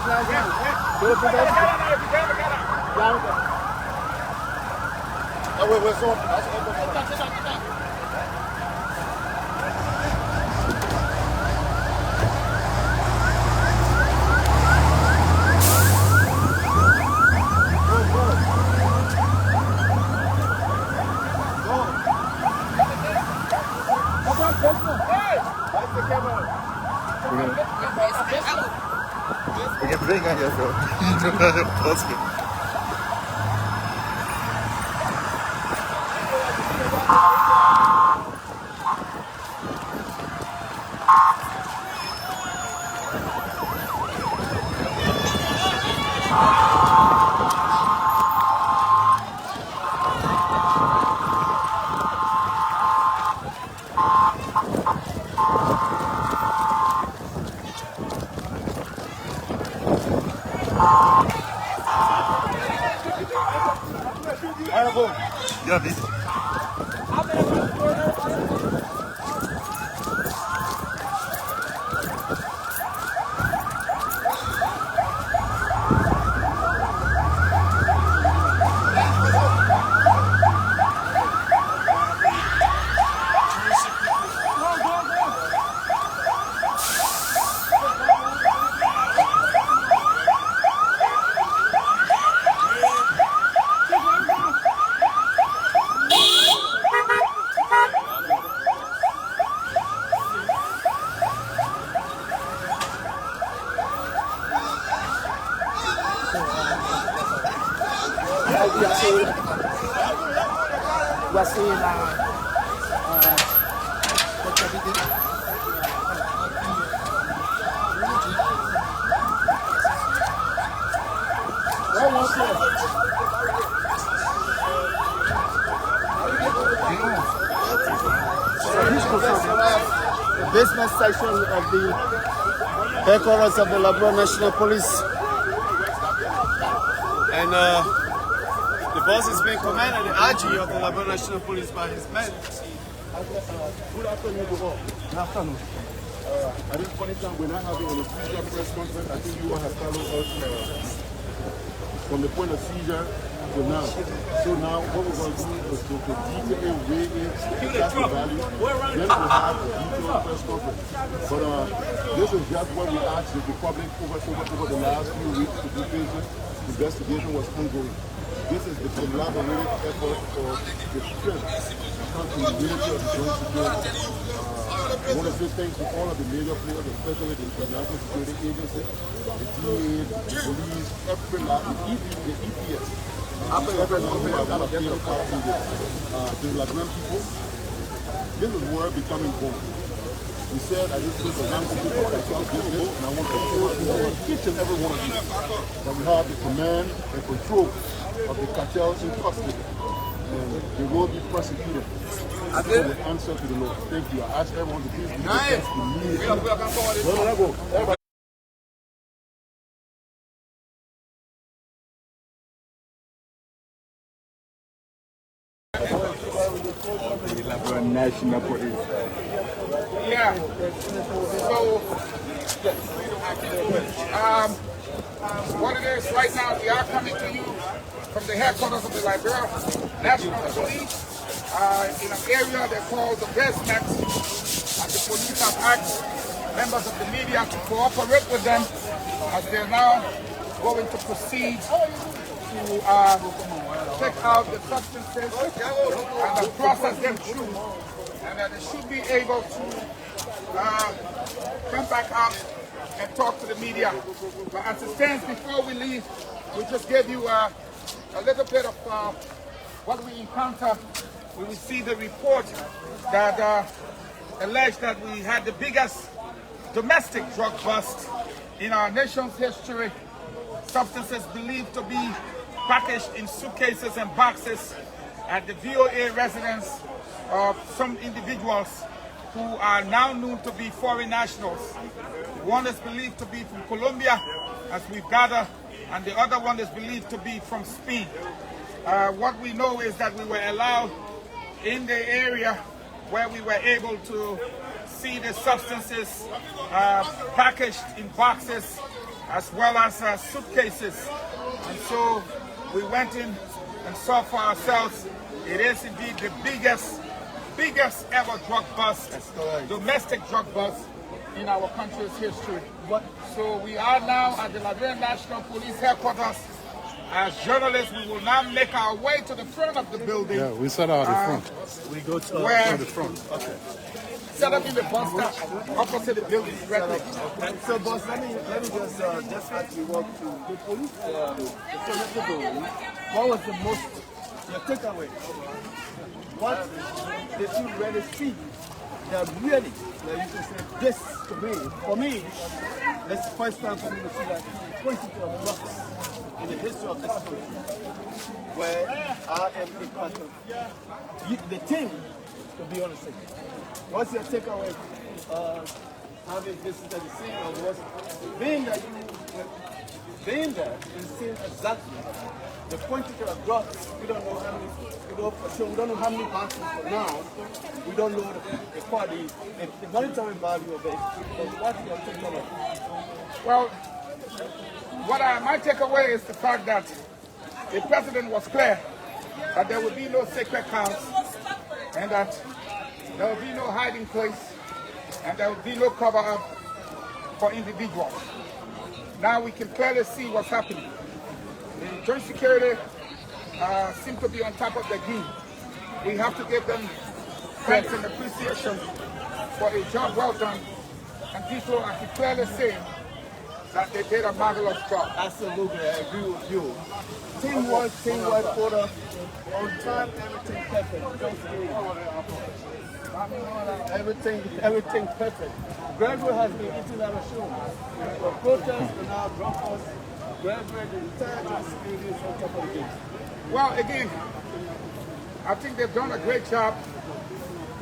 We can bring on here, bro. That's good. Yeah, this. We're seeing the basement section of the headquarters of the Liberian National Police. And the boss is being commanded, the IG of the Liberian National Police, by his men. Good afternoon to all. Good afternoon. At this point in time, we're not having an official press conference. I think you all have followed us from the point of seizure to now. So now, what we're going to do is to detail weigh in the value. Then we'll have a detailed press conference. But this is just what we asked the public over the last few weeks to do business. Investigation was ongoing. This is the collaborative effort for the strength and continuity of the joint security. I want to say thanks to all of the major players, especially the International Security Agency, the DA, the police, the EPS. After everyone who has allocated part to the Liberian people, this is where becoming born. We said at this place of young people for ourselves business, and I want to assure each and every one of you that we have the command and control of the cartels in custody, and they will be prosecuted. I will answer to the Lord. Thank you. I ask everyone to please be nice. The Liberian National Police. Yeah. So, what it is right now, we are coming to you from the headquarters of the Liberian National Police in an area they call the basement, and the police have asked members of the media to cooperate with them as they're now going to proceed to check out the substances and process them through, and that they should be able to come back out and talk to the media. But as it stands, before we leave, we just gave you a little bit of what we encountered. We received a report that alleged that we had the biggest domestic drug bust in our nation's history. Substances believed to be packaged in suitcases and boxes at the VOA residence of some individuals who are now known to be foreign nationals. One is believed to be from Colombia, as we've gathered, and the other one is believed to be from Spain. What we know is that we were allowed in the area where we were able to see the substances packaged in boxes as well as suitcases. And so we went in and saw for ourselves. It is indeed the biggest ever drug bust, domestic drug bust in our country's history. So we are now at the Liberian National Police Headquarters. As journalists, we will now make our way to the front of the building. Yeah, we set out the front. We go to the front. Okay. Set up in the bus stop opposite the building directly. Okay. So, boss, let me just as we walk to the police, the front of the building. What was the most your takeaway? What did you really see that really you can say this to me? For me, it's the first time for me to see that quantity of drugs in the history of this country, where I am a part of the team, to be honest. What's your takeaway having visited the scene of what's being being there and seeing exactly the quantity of drugs? We don't know how many, for sure, we don't know how many boxes for now. We don't know the quality, the monetary value of it. But what's your takeaway? Well, my takeaway is the fact that the president was clear that there would be no sacred cows and that there will be no hiding place and there will be no cover-up for individuals. Now we can clearly see what's happening. The joint security seem to be on top of the game. We have to give them thanks and appreciation for a job well done. And people are clearly saying that they did a marvelous job. Absolutely, I agree with you. Teamwork, photo, on time, everything perfect. Everything perfect. Gregory has been eating our show. For protests and now drop us. Gregory, the entire experience on top of the game. Well, again, I think they've done a great job,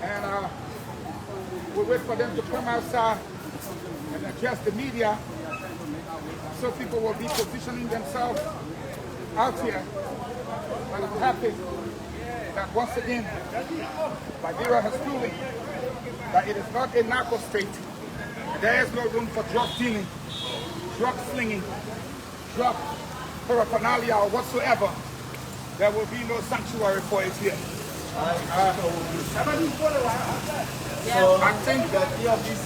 and we'll wait for them to come outside and address the media, so people will be positioning themselves out here. And I'm happy that once again, Liberia has proven that it is not a narco state. There is no room for drug dealing, drug slinging, drug paraphernalia or whatsoever. There will be no sanctuary for it here. So I think that ERBC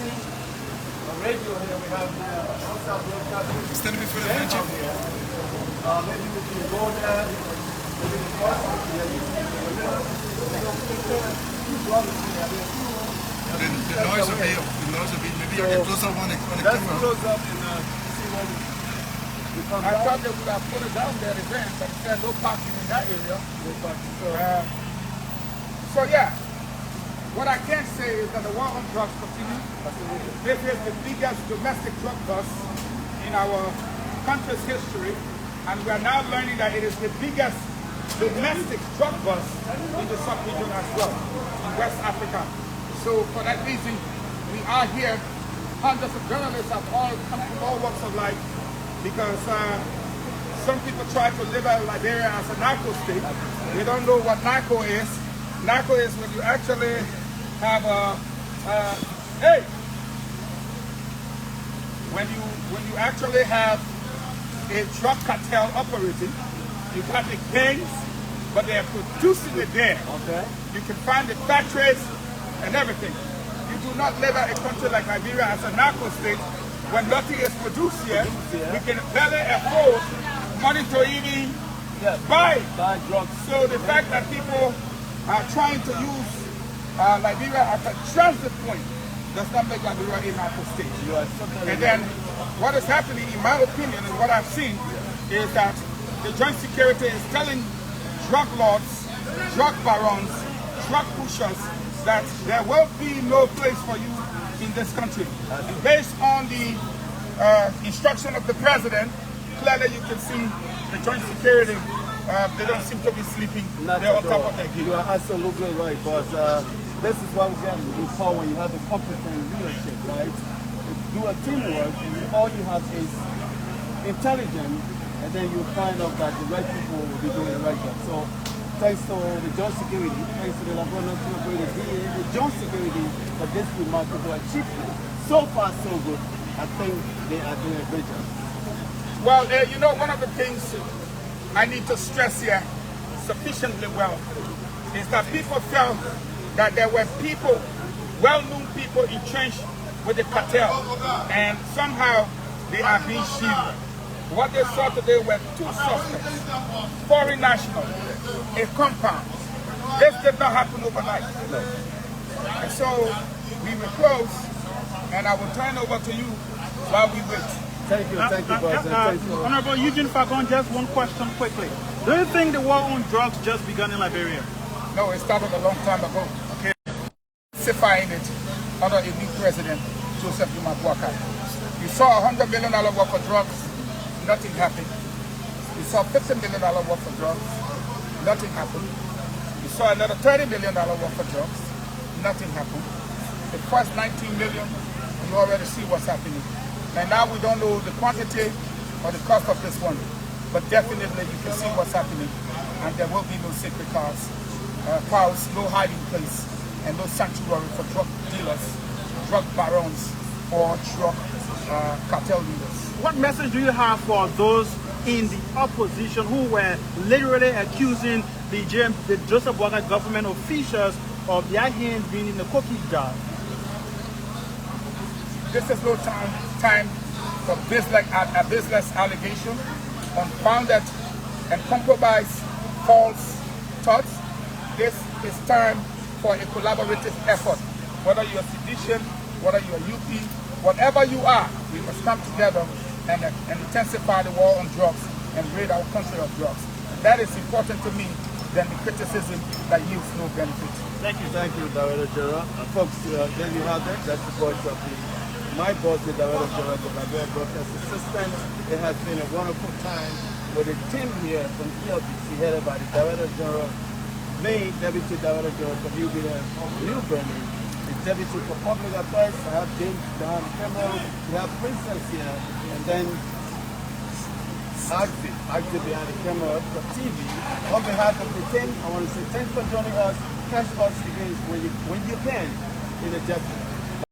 radio here, we have outside broadcasting. Stand before the bench. Maybe we can go there. Maybe the first the noise will be, maybe you can close up on the camera. Let's close up and see what we come I thought they would have put it down there again, but there's no parking in that area. No parking. So yeah, what I can say is that the war on drugs continues. This is the biggest domestic drug bust in our country's history, and we are now learning that it is the biggest domestic drug bust in the sub-region as well, in West Africa. So for that reason, we are here. Hundreds of journalists have all come from all walks of life, because some people try to live in Liberia as a narco state. They don't know what narco is. Narco is when you actually have when you actually have a drug cartel operating. You got the gangs, but they are producing it there. Okay. You can find the factories and everything. You do not live in a country like Liberia as a narco state when nothing is produced here. We can barely afford money to even buy drugs. So the fact that people are trying to use Liberia as a transit point does not make Liberia a narco state. And then what is happening, in my opinion, and what I've seen, is that the joint security is telling drug lords, drug barons, drug pushers that there will be no place for you in this country. Based on the instruction of the president, clearly you can see the joint security, they don't seem to be sleeping. They're on top of their game. You are absolutely right, but this is what we have to do when you have a competent leadership, right? You do a teamwork, and all you have is intelligence, and then you find out that the right people will be doing the right job. So thanks to the joint security, thanks to the Liberian the joint security for this remarkable achievement. So far, so good. I think they are doing a great job. Well, you know, one of the things I need to stress here sufficiently well is that people felt that there were people, well-known people entrenched with the cartel, and somehow they are being shielded. What they saw today were two suspects, foreign nationals, a compound. This did not happen overnight. And so we will close, and I will turn over to you while we wait. Thank you, President. Honorable Eugene Fagon, just one question quickly. Do you think the war on drugs just begun in Liberia? No, it started a long time ago. Okay, intensifying it under a new president, Joseph Juma Bwaka. You saw $100 million worth of drugs, nothing happened. You saw $50 million worth of drugs, nothing happened. You saw another $30 million worth of drugs, nothing happened. The first 19 million, you already see what's happening. And now we don't know the quantity or the cost of this one, but definitely you can see what's happening, and there will be no sacred cows, no hiding place, and no sanctuary for drug dealers, drug barons, or drug cartel leaders. What message do you have for those in the opposition who were literally accusing the Joseph Bwaka government officials of their hands being in the cookie jar? This is no time for baseless allegation, unfounded and compromised false thoughts. This is time for a collaborative effort. Whether you're sedition, whether you're UP, whatever you are, we must come together and intensify the war on drugs and rid our country of drugs. That is important to me than the criticism that yields no benefit. Thank you, Director General. Folks, there you have it. That's the voice of my boss, the Director General of the Liberian Broadcasting System. It has been a wonderful time with a team here from ELBC, headed by the Director General, main Deputy Director General for New Benin, the Deputy for Public Affairs. I have James behind the camera. We have Princess here, and then Agdi behind the camera for TV. On behalf of the team, I want to say thanks for joining us. Catch us again when you can in the Judgment.